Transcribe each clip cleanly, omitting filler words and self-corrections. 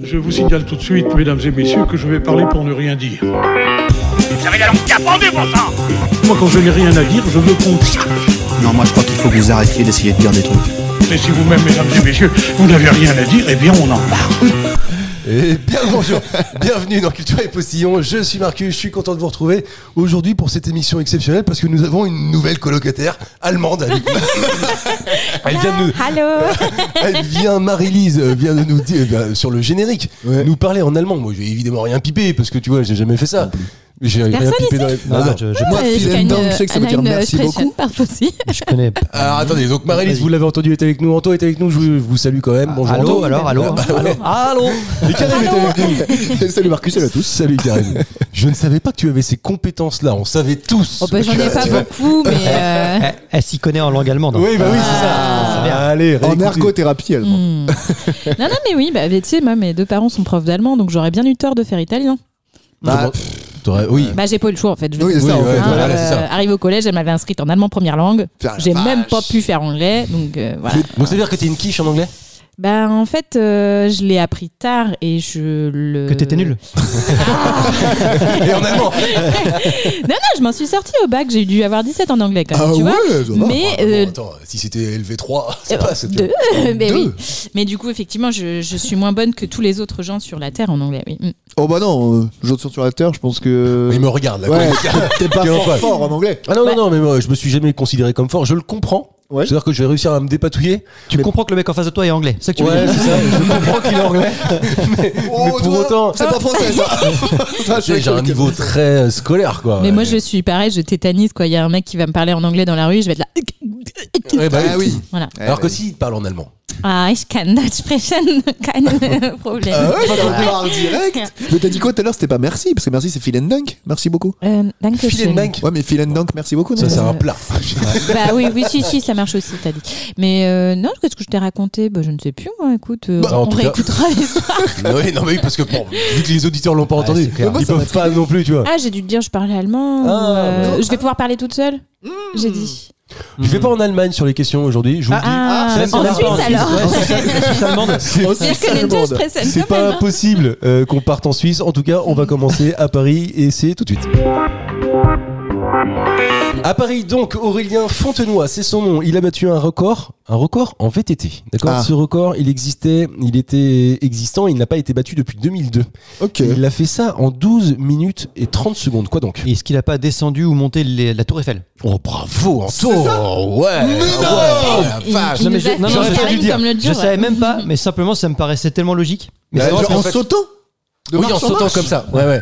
Je vous signale tout de suite, mesdames et messieurs, que je vais parler pour ne rien dire. Vous avez la langue capendue, bon sang. Moi, quand je n'ai rien à dire, je me consacre. Non, moi je crois qu'il faut que vous arrêtiez d'essayer de dire des trucs. Et si vous-même, mesdames et messieurs, vous n'avez rien à dire, eh bien, on en parle. Et bien bonjour, bienvenue dans Culture et Postillon, je suis Marcus, je suis content de vous retrouver aujourd'hui pour cette émission exceptionnelle parce que nous avons une nouvelle colocataire allemande avec nous. Elle vient de nous... Elle vient, Marie-Lise, vient de nous dire, sur le générique, nous parler en allemand. Moi j'ai évidemment rien pipé parce que tu vois, j'ai jamais fait ça. J'ai rien pipé dans les... Moi, vielen Dank, je sais que ça veut dire merci beaucoup. Je connais pas. Alors attendez, donc Marie-Lise, vous l'avez entendu, est avec nous. Anto est avec nous, je vous salue quand même. Bonjour Anto. Allô. Et Karim est avec nous. Salut Marcus, salut à tous. Salut Karim. Je ne savais pas que tu avais ces compétences-là, on savait tous. Oh bah, j'en ai pas beaucoup, mais... Elle s'y connaît en langue allemande. Oui, bah oui, c'est ça. Allez, en ergothérapie allemande. Non, mais oui, bah, tu sais, moi, mes deux parents sont profs d'allemand, donc j'aurais bien eu tort de faire italien. Oui. Bah j'ai pas eu le choix en fait. Oui, c'est ça, en fait. Voilà, c'est ça. Arrivé au collège, elle m'avait inscrite en allemand première langue. J'ai même pas pu faire anglais, donc voilà. Donc ça veut dire que t'es une quiche en anglais? Bah en fait, je l'ai appris tard et je le... Que t'étais nul. Et en allemand. Non, je m'en suis sortie au bac, j'ai dû avoir 17 en anglais quand même, tu vois. Mais attends, si c'était LV3, c'est pas... Deux, mais oui. Mais du coup, effectivement, je suis moins bonne que tous les autres gens sur la Terre en anglais, oui. Oh bah non, j'autre sur la Terre, je pense que... Il me regarde là. Ouais, t'es pas fort en anglais. Ah non, mais moi, je me suis jamais considéré comme fort, je le comprends. Ouais. C'est-à-dire que je vais réussir à me dépatouiller. Tu comprends que le mec en face de toi est anglais, c'est ça que tu veux Ouais, dire. c'est ça, je comprends qu'il est anglais. mais pour autant... C'est pas français ça. J'ai un niveau très scolaire quoi. Mais moi je suis pareil, je tétanise quoi. Il y a un mec qui va me parler en anglais dans la rue, je vais être là. Ouais, bah, oui. Voilà. Alors que s'il parle en allemand. Ah, ich kann Deutsch sprechen, kein Problem. Ah ouais, ça va direct. Mais t'as dit quoi tout à l'heure? C'était pas merci, parce que merci c'est vielen Dank. Merci beaucoup. Danke Vielen Dank. Ouais, mais vielen Dank, merci beaucoup. Ça, c'est un plat. Bah oui, si, ça marche aussi, t'as dit. Mais non, qu'est-ce que je t'ai raconté? Bah je ne sais plus, moi, écoute. En on tout cas- réécoutera l'histoire. Oui, parce que bon, vu que les auditeurs l'ont pas entendu, c'est clair. ils peuvent pas non plus, tu vois. Ah, j'ai dû te dire, je parlais allemand. Je vais pouvoir parler toute seule. J'ai dit. Je vais pas en Allemagne sur les questions aujourd'hui, je vous le dis. En Suisse alors. Suisse allemande. Je connais deux expressions C'est quand pas même. impossible qu'on parte en Suisse. En tout cas, on va commencer à Paris et c'est tout de suite. À Paris, donc, Aurélien Fontenoy, c'est son nom. Il a battu un record en VTT. D'accord. Ce record, il était existant, il n'a pas été battu depuis 2002. Ok. Il a fait ça en 12 minutes et 30 secondes. Quoi donc? Est-ce qu'il a pas descendu ou monté la tour Eiffel? Oh, bravo, Anto! Ouais! Il vache! nous mais a fait j'aurais une pas dû carine dire. comme l'autre Je jour. savais même pas, mais simplement ça me paraissait tellement logique. Mais Bah, c'est vrai, genre, en En fait, sautant. Oui, en sautant comme ça. Ouais.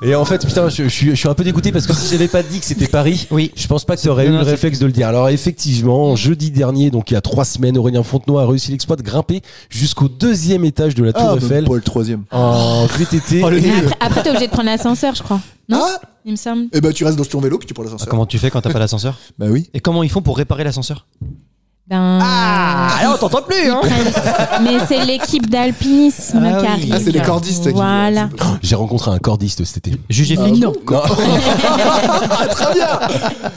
Et en fait, putain, je suis un peu dégoûté parce que si j'avais pas dit que c'était Paris, Oui. je pense pas que ça aurait eu le réflexe de le dire. Alors effectivement, jeudi dernier, donc il y a 3 semaines, Aurélien Fontenoy a réussi l'exploit de grimper jusqu'au 2e étage de la Tour Eiffel Pas le 3e. en VTT. Après, t'es obligé de prendre l'ascenseur, je crois. Non, Ah. il me semble. Et bah tu restes dans ton vélo puis tu prends l'ascenseur. comment tu fais quand t'as pas l'ascenseur? Bah oui. Et comment ils font pour réparer l'ascenseur? Ah, on t'entend plus, hein. Mais c'est l'équipe d'alpinisme Ah oui. qui arrive. Ah, c'est les cordistes qui- Voilà. J'ai rencontré un cordiste cet été. Jugé flic. Non. Très bien.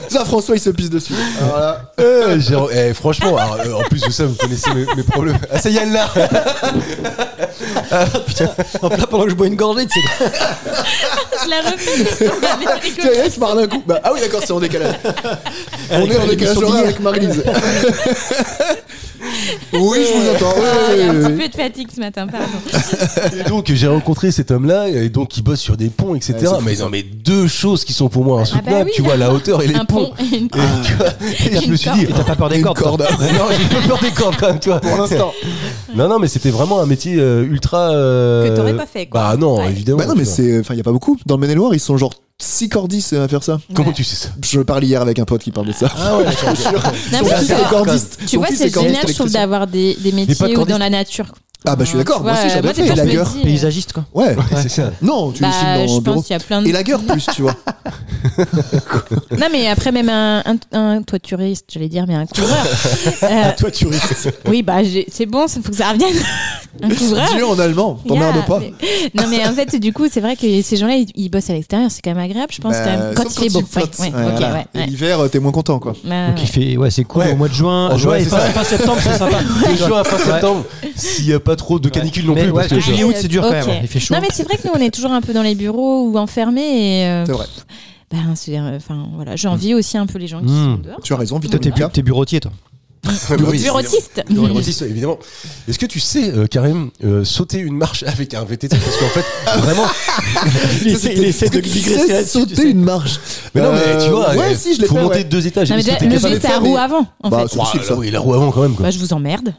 Ça François il se pisse dessus. Alors là. Franchement, alors, en plus de ça, vous connaissez mes problèmes. Ah, ça y est, elle là. Putain, en plein pendant que je bois une gorgée, tu sais. Je la refais. Tiens, il se parle d'un coup. Bah, ah oui d'accord, c'est en décalage. On est en décalage horaire avec Marie-Lise. Oui, je vous entends. Il y a un Oui. petit peu de fatigue ce matin, pardon. Et donc j'ai rencontré cet homme-là, et donc il bosse sur des ponts, etc. Ouais, c'est mais fou, non, mais deux choses qui sont pour moi insoutenables. oui. Tu vois la hauteur et les Un ponts. pont et une Et, tu vois, et je me suis dit, Et t'as pas peur des Une cordes, toi? corde. non, j'ai pas peur des cordes quand même, tu vois. Pour l'instant. Non, mais c'était vraiment un métier ultra. Que t'aurais pas fait, quoi. Bah non, Ouais. évidemment. Bah non mais tu vois. c'est, enfin il y a pas beaucoup. Dans le Maine-et-Loire ils sont genre 6 cordistes à faire ça. Comment tu sais ça? Je parlais hier avec un pote qui parle de ça. Ah ouais, d'accord. Non, Son mais fils tu est vois, cordiste. tu Son vois, fils c'est est cordiste génial, je trouve, électricien. d'avoir des pas métiers de où cordiste. dans la nature. Ah bah je suis d'accord, Tu moi aussi vois, j'adore moi, des faire. fois, Et je me lagueur. dis, Paysagiste, quoi. Ouais. C'est ça. Non, tu Bah, filmes dans je le bureau. pense qu'il y a plein de... Et lagueur plus, tu vois. Non, mais après, même un toituriste, j'allais dire, mais un coureur. Toi tu risques. Oui, bah, c'est bon, il faut que ça revienne. Un couvreur. Dis-le en allemand, t'emmerdes pas. Non, mais en fait, du coup, c'est vrai que ces gens-là, ils bossent à l'extérieur. C'est quand même agréable, je pense. Quand même. Quand il fait beau. Ouais, Voilà. ok, Et l'hiver, t'es moins content, quoi. Donc il fait, c'est cool Ouais. au mois de juin. En juin, et c'est fin, ça. fin septembre, c'est sympa. Juin à fin septembre, s'il n'y a pas trop de canicule non Mais plus. ouais, parce que juillet, août, c'est dur quand Ok. même. Il fait chaud. Non, mais c'est vrai que nous, on est toujours un peu dans les bureaux ou enfermés. Et, C'est vrai. enfin, voilà, j'envie aussi un peu les gens qui sont dehors. Tu as raison, Toi, Vito. t'es bureaurotier, toi. Oui, Bureautiste. Bureautiste, évidemment. Est-ce que tu sais, Karim, sauter une marche avec un VTT? Parce qu'en fait, vraiment. Il essaie de digresser là-dessus. sauter une marche. Mais non, mais tu vois, Ouais, si, je l'ai faut fait. monter Ouais. 2 étages. Non, mais Est-ce que déjà, t'es capable lever de sa faire, roue mais- avant, en Bah, fait. c'est facile, ça. Oui, la roue avant quand même, quoi. Bah, je vous emmerde.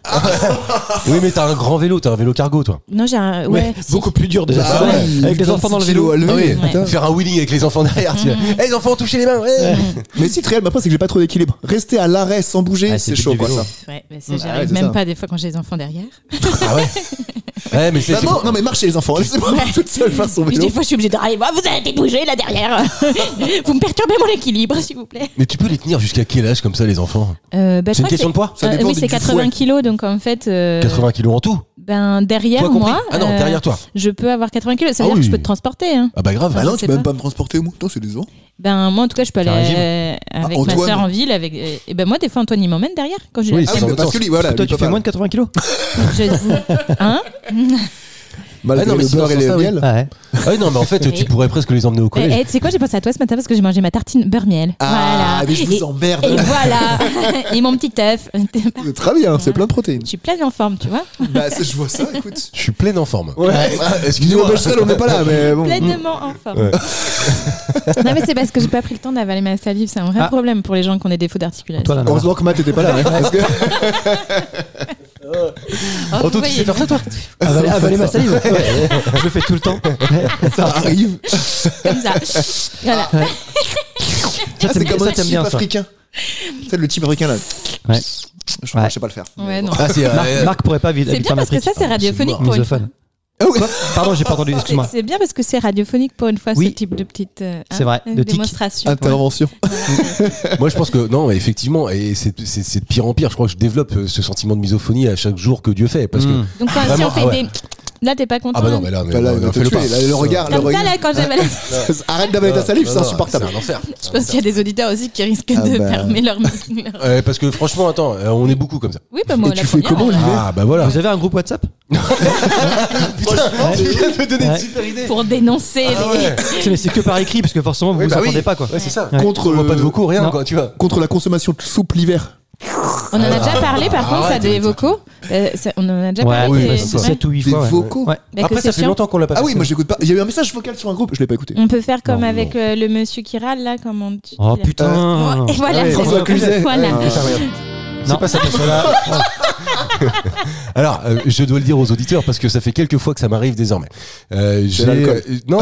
Oui, mais t'as un grand vélo, t'as un vélo cargo, toi. Non, j'ai un. Ouais, si. Beaucoup plus dur déjà. Bah c'est vrai. ouais, Avec les enfants dans le 26 vélo. kilos à lever. Ah oui, Putain. faire un wheeling avec les enfants derrière, tu vois. Les enfants, touchez les mains. Ouais. Mais si, très réel, ma c'est que j'ai pas trop d'équilibre. Rester à l'arrêt sans bouger, Ah, c'est c'est chaud, du quoi, vélo. ça. Ouais, mais ça, Ouais, j'arrive c'est même ça. pas des fois quand j'ai les enfants derrière. Ah ouais. Ouais, mais c'est. Bah non, mais marchez les enfants, laissez-moi toute seule faire son vélo. Des fois, je suis obligée d'arriver. Vous arrêtez de bouger là derrière. Vous me perturbez mon équilibre, s'il vous plaît. Mais tu peux les tenir jusqu'à quel âge comme ça, les enfants? Je C'est une crois que question de poids? Ça dépend oui, du c'est 80 fouet. kilos, donc en fait. 80 kilos en tout. Ben derrière Toi compris? moi. Ah non, derrière toi. Je peux avoir 80 kilos. Ça Ah veut dire oui. que je peux te transporter. Hein. Ah bah grave. Bah je non, sais tu peux même pas. pas me transporter, moi. Toi, c'est des ans. Ben moi, en tout cas, je peux Faire un aller avec ma Antoine. soeur en ville. Avec et ben moi, des fois, Antoine il m'emmène derrière quand j'ai Oui, la Ah oui, dans mais l'autre parce sens. que lui, voilà. Toi, lui tu peut fais pas. moins de 80 kilos. Hein Malgré Ah non, mais le c'est beurre dans et ce le sens-là, miel. Ouais. Ah oui, non, mais en fait, tu Oui. pourrais presque les emmener au collège. Tu sais quoi, j'ai pensé à toi ce matin parce que j'ai mangé ma tartine beurre miel. Ah, voilà. mais je vous Et- emmerde. Et voilà. Et mon petit œuf. Très bien, c'est plein de protéines. Je suis pleine en forme, tu vois. Bah, je vois ça, écoute. Je suis plein en forme. Ouais. Ah, Dis-moi, excusez-moi. Becherel, on n'est pas là, mais bon. Pleinement en forme. Non mais c'est parce que j'ai pas pris le temps d'avaler ma salive. C'est un vrai Ah. problème pour les gens qui ont des défauts d'articulation. Toi, là, non. Heureusement que Matt était pas là. hein, parce que- Oh, Anto, tu voyez, sais faire ça, toi? Avaler ma salive. Je le fais tout le temps. ça arrive. comme ça. Voilà. Ah, c'est t'aimes- comme ça, un t'aimes type bien, ça. africain. C'est le type africain là. Ouais. Je crois Ouais. que je sais pas le faire. Ouais, non. Ah, c'est. Marc pourrait pas C'est habiter bien en parce que Afrique. ça c'est radiophonique mort. pour une fois. Misophone. Ah oui. Pardon, j'ai pas entendu, excuse-moi. C'est bien parce que c'est radiophonique pour une fois Oui. ce type de petite C'est vrai, de tic. démonstration. Intervention. Moi, je pense que non, effectivement, et c'est de pire en pire. Je crois que je développe ce sentiment de misophonie à chaque jour que Dieu fait, parce que Donc quand si Vraiment, on fait ah ouais. des là t'es pas content. ah bah non, mais là, Bah là, il va te fais-le tuer. pas. Là, le regard, le Comme ça regard. là quand j'avais Arrête d'avaler ta salive, Non, c'est non, insupportable. C'est un enfer. je pense qu'il y a des auditeurs aussi qui risquent Ah de bah. fermer leur Parce que franchement, attends, on est beaucoup comme ça. Oui bah moi Et la tu fais première. comment, l'hiver Ah bah voilà. Vous avez un groupe WhatsApp? Putain, tu viens de me donner une Ouais. super idée. Pour dénoncer Ah les ouais. Mais c'est que par écrit, parce que forcément, vous Oui, vous bah oui. entendez pas, quoi. Ouais, c'est ça. Ouais. Contre On voit pas de vocaux, rien, Non. quoi, tu vois. contre la consommation de soupe l'hiver. On en a déjà parlé par contre ça arrête, des arrête. vocaux. On en a déjà Ouais, parlé. oui, des- bah, c'est ça. 7 ou 8 Des fois. ouais. vocaux. Ouais. Bah, que Après, c'est ça fait chiant. longtemps qu'on l'a pas Ah fait. oui, moi je l'écoute pas. Il y a eu un message vocal sur un groupe, je l'ai pas écouté. On peut faire comme Non, avec non. le monsieur qui râle là, comment tu Oh dis, là. putain. Et voilà, Ah oui, c'est François ça. Cluzet. Voilà. Ah, Ça, regarde. Non. C'est pas ça, là. Alors, je dois le dire aux auditeurs parce que ça fait quelques fois que ça m'arrive désormais. l'alcool. Non,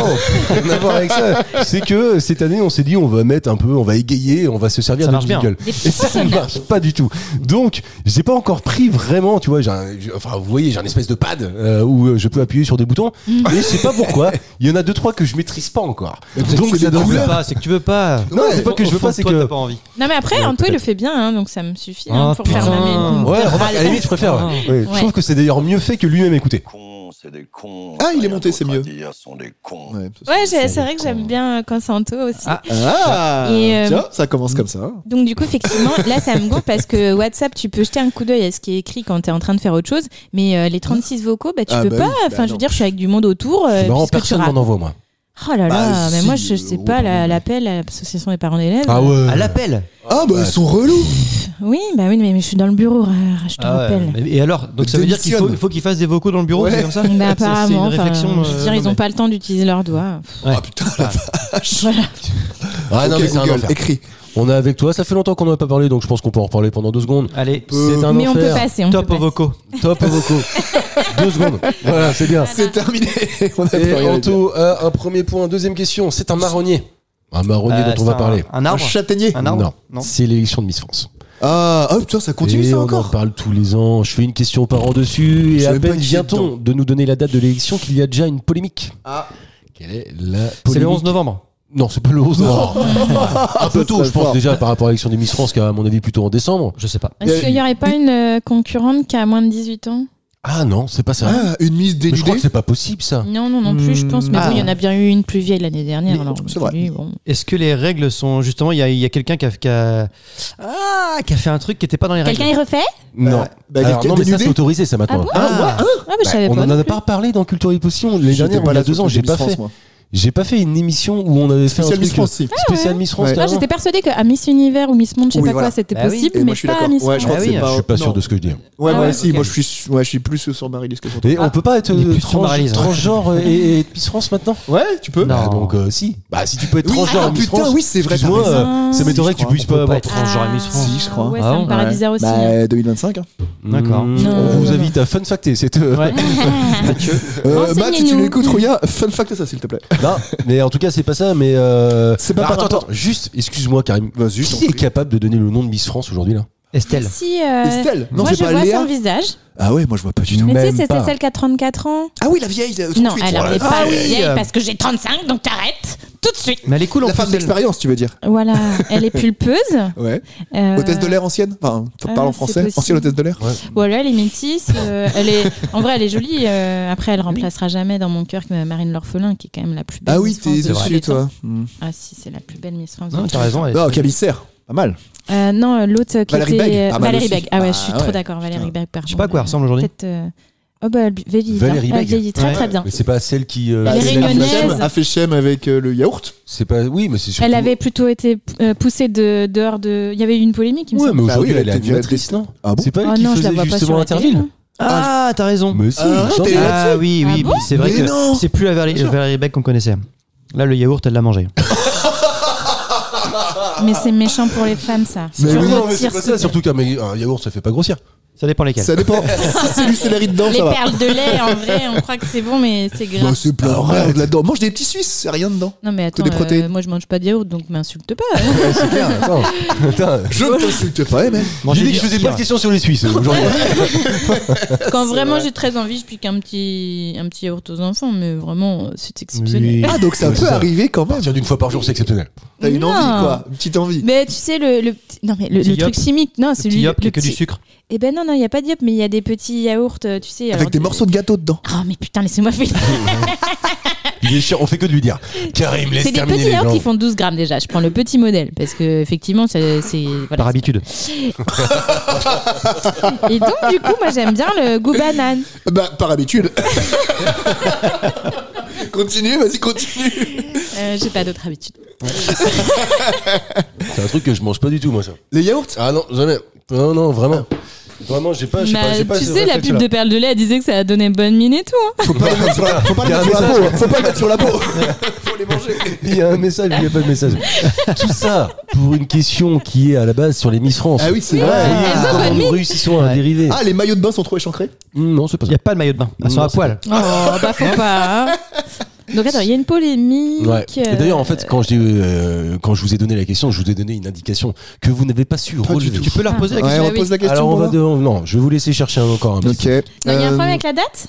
rien à voir avec ça. C'est que cette année, on s'est dit, on va mettre un peu, on va égayer, on va se servir Ça de marche bien. jingle. Des Et petits ça ne marche pas du tout. Donc, j'ai pas encore pris vraiment, tu vois, enfin, vous voyez, j'ai un espèce de pad où je peux appuyer sur des boutons. Et je sais pas pourquoi. Il y en a 2-3 que je maîtrise pas encore. Donc, c'est ça des donne Tu veux ça. pas, c'est que tu veux pas. Non, c'est pas que je veux pas, c'est Toi, que. t'as pas envie. Non mais après, Ouais, Anto il peut-être. le fait bien, hein, donc ça me suffit Oh, pour faire ma putain. main. Ouais, remarque, à la limite, je préfère. Ouais. Ouais. Je Ouais. trouve que c'est d'ailleurs mieux fait que lui-même écouter. C'est des cons. Ah, il est monté, c'est mieux. Sont des cons. Ouais, C'est vrai que j'aime bien quand c'est Anto aussi. Ah. Ah, Et, tiens, ça commence comme ça. Donc du coup, effectivement, là ça me gonfle parce que WhatsApp, tu peux jeter un coup d'œil à ce qui est écrit quand tu es en train de faire autre chose, mais les 36 vocaux, bah tu Ah, peux bah pas. oui, Enfin, bah je veux non. dire, je suis avec du monde autour. C'est marrant, puisque tu personne rates. m'en envoie, moi. Oh là là, Bah, mais si, moi je sais pas l'appel à l'association des parents d'élèves. Ah ouais. À l'appel. Ah bah ils sont relous. Oui, bah oui, mais je suis dans le bureau, je te Ah ouais. rappelle. Et alors, donc ça veut dire qu'il faut qu'ils fassent des vocaux dans le bureau, Ouais. c'est comme ça? Bah, C'est apparemment, une réflexion. je veux dire, ils ont pas le temps d'utiliser leurs doigts. Ouais. Ah putain la vache. Voilà. Ah non, Ok, mais c'est un Google, enfer. écrit. On est avec toi, ça fait longtemps qu'on n'en a pas parlé, donc je pense qu'on peut en reparler pendant 2 secondes. Allez, C'est un Mais on peut enfer. passer. On top peut aux vocaux. Top aux vocaux. 2 secondes. Voilà, c'est bien. C'est terminé. On a plus Et rien à dire. Anto a un premier point. Deuxième question, c'est un marronnier. Un marronnier dont on va parler. Un Un arbre. châtaignier. Un arbre. Non, Non. c'est l'élection de Miss France. Ah, oh putain, ça continue et ça on en encore. parle tous les ans. Je fais une question aux parents dessus Je et à savais pas peine qui vient-on dedans. de nous donner la date de l'élection qu'il y a déjà une polémique. Ah. Quelle est la polémique? C'est le 11 novembre. Non, c'est pas le 11 novembre. Un peu Ça tôt, serait je pense fort. déjà par rapport à l'élection des Miss France, qui est à mon avis plutôt en décembre. Je sais pas. Est-ce qu'il n'y aurait pas une concurrente qui a moins de 18 ans Ah non, c'est pas ça. Ah, une mise Mais je crois dénudée. que c'est pas possible ça. Non plus, je pense. Mais Ah. bon, il y en a bien eu une plus vieille l'année dernière. Mais Alors, c'est vrai. lui, bon. Est-ce que les règles sont justement, il y a quelqu'un qui a fait un truc qui était pas dans les règles. Quelqu'un y refait? Non. bah, Alors, non, mais ça dénudé. c'est autorisé ça maintenant. Ah, je savais On pas. en non a plus. pas parlé dans Culture et Potion l'année J'étais dernière, pas il y a là 2 sur ans, j'ai Miss pas France, fait. moi. J'ai pas fait une émission où on avait fait un Spécial truc Miss France, si. spécial Miss France. Ouais. t'as Moi, raison. j'étais persuadée qu'à Miss Univers ou Miss Monde, je sais Oui, pas voilà. quoi, c'était Bah oui. possible, Et mais moi, je suis pas à d'accord. Miss Ouais, je crois Ah que oui, c'est pas. Je suis pas sûr non. de ce que je dis. Ouais, moi Ah, aussi. ok. Moi, je suis plus sur Marie-Lise que sur toi. Et on peut pas être Il est plus sur Marie-Lise, ouais. transgenre et Miss France maintenant. Ouais, tu peux. Non. Bah, donc si. Bah si tu peux être Oui, transgenre ah, et Miss putain, France. oui, c'est vrai, Excuse-moi, t'as raison. ça Si, m'étonnerait je que tu crois. puisses On peut pas pas avoir. être transgenre à Miss France. Si, je crois. Ouais, Ah ça bon, me paraît Ouais. bizarre aussi. Bah, 2025. Hein. D'accord. On vous invite à fun facter. C'est Ouais. Matt, si Renseignez-nous. tu l'écoutes, regarde, fun fact ça, s'il te plaît. Non, mais en tout cas, c'est pas ça. Mais C'est pas par attends, rapport- juste, excuse-moi, Karim. Vas-y, je t'en Qui est prie. capable de donner le nom de Miss France aujourd'hui là? Estelle. Si, Estelle. Non, moi, c'est je pas vois Léa. son visage. Ah ouais, moi je vois pas du tout. Mais tu sais, Même c'est pas. celle qui a 34 ans. Ah oui, la vieille. 38. Non, elle Voilà. n'est pas Ah oui, vieille parce que j'ai 35, donc t'arrêtes tout de suite. Mais elle est cool en La plus. femme d'expérience, tu veux dire. Voilà, elle est pulpeuse. Ouais. Euh, Hôtesse de l'air ancienne. Enfin, parle en c'est français. possible. Ancienne hôtesse de l'air. Voilà, elle est métisse. Elle est, en vrai, elle est jolie. Après, elle remplacera jamais dans mon cœur que Marine L'Orphelin, qui est quand même la plus belle Ah oui, Miss France t'es de tous dessus, les temps. toi. Ah si, c'est la plus belle Miss France. de Non, tous t'as les raison. elle est Non, très jolie. Calisser. Pas mal. Non, l'autre qui Valérie était Beg, pas mal Valérie aussi. Beg. Ah ouais, je suis Ah trop ouais. d'accord, Valérie Beg. Pardon. Je sais pas à quoi elle ressemble aujourd'hui. Peut-être. Oh bah, elle vieillit. Valérie Elle Beg. vieillit très Ouais. très bien. Mais c'est pas celle qui. Elle est c'est réunionnaise. a fait chem avec le yaourt. C'est pas. Oui, mais c'est surtout. Elle avait plutôt été poussée dehors de. Il y avait eu une polémique, il me Ouais, semble. mais Bah aujourd'hui, oui, elle elle est était virée animatrice, non? Ah bon C'est pas elle Oh qui non, je la faisait vois pas sur justement la télé. Interville. Ah, t'as raison. Mais si, Ah, il me semble. t'es là- Ah oui, Ah oui, bon oui, c'est vrai Mais que non. c'est plus la Valérie Beg qu'on connaissait. Là, le yaourt, elle l'a mangé. Mais c'est méchant pour les femmes, ça. Si Mais tu oui, Non, mais c'est retires pas ce- ça. Surtout qu'un yaourt, ça fait pas grossir. Ça dépend lesquels. Ça dépend. Si c'est du céleri dedans, Les ça va. perles de lait, en vrai, on croit que c'est bon, mais c'est Bah, grave. c'est plein de merde là-dedans. Mange des petits Suisses, c'est rien dedans. Non, mais Que attends, des protéines. moi je mange pas de yaourt, donc m'insulte pas. Ouais, c'est clair. Attends. Attends. Je ne t'insulte pas, mais. Manger J'ai dit du que je faisais kefir. pas de questions sur les Suisses aujourd'hui. Quand vraiment vrai. j'ai très envie, je pique un petit yaourt aux enfants, mais vraiment, c'est exceptionnel. Oui. Ah, donc ça Ouais, peut c'est ça. arriver quand À même. partir d'une fois par jour, c'est exceptionnel. T'as une Non. envie, quoi. Une petite envie. Mais tu sais, le petit- non, mais le Petit truc yop. chimique, non, Le c'est petit lui. yop, il y Le a que du petit- sucre. Eh ben non, il n'y a pas de yop, mais il y a des petits yaourts, tu sais. Avec des morceaux de gâteau dedans. Oh, mais putain, laissez-moi faire. Il est chiant, on fait que de lui dire. Karim, laisse C'est des terminer petits les yaourts gens. qui font 12 grammes déjà. Je prends le petit modèle parce que effectivement, c'est voilà. Par habitude. Et donc, du coup, moi j'aime bien le goût banane. Bah, par habitude. Continue, vas-y, continue. J'ai pas d'autre habitude. C'est un truc que je mange pas du tout, moi, ça. Les yaourts. Ah non, jamais. Non, non, vraiment. Vraiment, j'ai pas. Bah, j'ai pas tu ce sais, la réflexe-là. pub de Perle de lait, elle disait que ça a donné bonne mine et tout. Hein. Faut pas le mettre sur la, faut pas le Il y a mettre un sur la message. peau. Faut pas le mettre sur la peau. Faut les manger. Il y a un message, il n'y a pas de message. Tout ça pour une question qui est à la base sur les Miss France. Ah oui, c'est Ouais, vrai. elles ont Comment bonne nous mine. réussissons à Ouais. dériver. Ah, les maillots de bain sont trop échancrés. Non, c'est pas Il ça. n'y a pas de maillot de bain. Elles sont Non, à c'est poil. Oh, bah faut pas. Hein. Donc attends, il y a une polémique. Ouais. Et d'ailleurs, en fait, quand je vous ai donné la question, je vous ai donné une indication que vous n'avez pas su Pas du relever. tout. Tu peux leur poser la Ouais, question. on Bah oui. pose la question. Alors, on pour va voir. non, je vais vous laisser chercher encore un petit. Ok. Non, il y a un problème avec la date.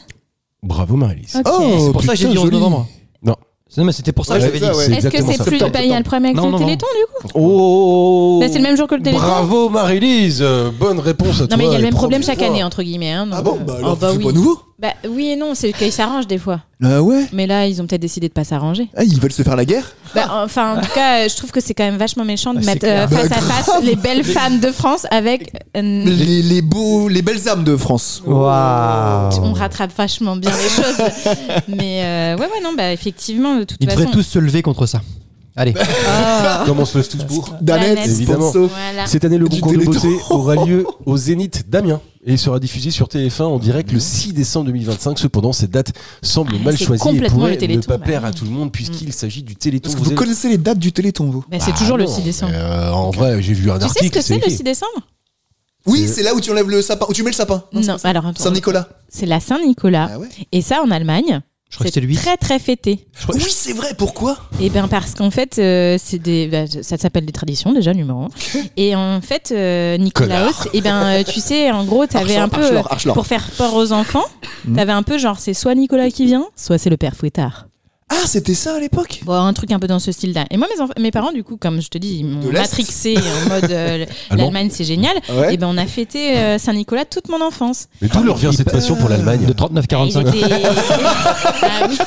Bravo, Marie-Lise. Ok. Oh, C'est pour ça que j'ai putain, dit 11 joli. novembre. Non. Non, mais c'était pour ça Ouais, que j'avais c'est dit. ça, ouais. C'est Est-ce que exactement c'est ça. plus. Septembre, Bah, il y a le problème avec Non, le non, Téléthon, du coup. Oh. Bah, c'est le même jour que le Téléthon. Bravo, Marie-Lise. Bonne réponse à toi. Non, mais il y a le et même bravo problème chaque toi. année, entre guillemets. Hein, Ah donc, bon, bah alors, bah c'est oui. pas nouveau. Bah oui et non, c'est qu'ils s'arrangent des fois. Ah ouais. Mais là, ils ont peut-être décidé de pas s'arranger. Ah, ils veulent se faire la guerre. Bah, enfin, en tout cas, je trouve que c'est quand même vachement méchant de Ah, c'est mettre clair. face Bah, à face les belles femmes de France avec. Les belles âmes de France. Waouh. On rattrape vachement bien les choses. Mais ouais, non, bah effectivement, de toute Ils façon. devraient tous se lever contre ça. Allez. Oh. Comment on se lève tous pour Danette, Danette. Évidemment. sponsor. Voilà. Cette année, le Du concours de Téléthon. beauté aura lieu au Zénith d'Amiens et il sera diffusé sur TF1 en direct le 6 décembre 2025. Cependant, cette date semble Ah, mal c'est choisie et complètement pourrait le Téléthon, ne pas bah plaire oui. à tout le monde puisqu'il s'agit du Téléthon. Est-ce que vous connaissez les dates du Téléthon, vous? Bah, c'est toujours le non, 6 décembre. En vrai, j'ai vu un Tu sais article. ce que c'est le écrit. 6 décembre? Oui, c'est là où tu enlèves le sapin, où tu mets le sapin. Non, alors attends. Saint-Nicolas. C'est la Saint-Nicolas. Ah ouais. Et ça, en Allemagne, Je crois que c'était le 8. très très fêté. Oui, c'est vrai. Pourquoi? Et bien parce qu'en fait, c'est des, ça s'appelle des traditions déjà numéro 1. Et en fait, Nicolaos, et ben tu sais, en gros, t'avais un peu Archelor. pour faire peur aux enfants, t'avais un peu genre c'est soit Nicolas qui vient, soit c'est le père Fouettard. Ah, c'était ça à l'époque. Bon, un truc un peu dans ce style-là. Et moi, mes parents, du coup, comme je te dis, ils m'ont matrixé en mode l'Allemagne, c'est génial. Ouais. Et ben, on a fêté Saint-Nicolas toute mon enfance. Mais d'où leur vient cette passion pour l'Allemagne? De 39-45. Ah oui.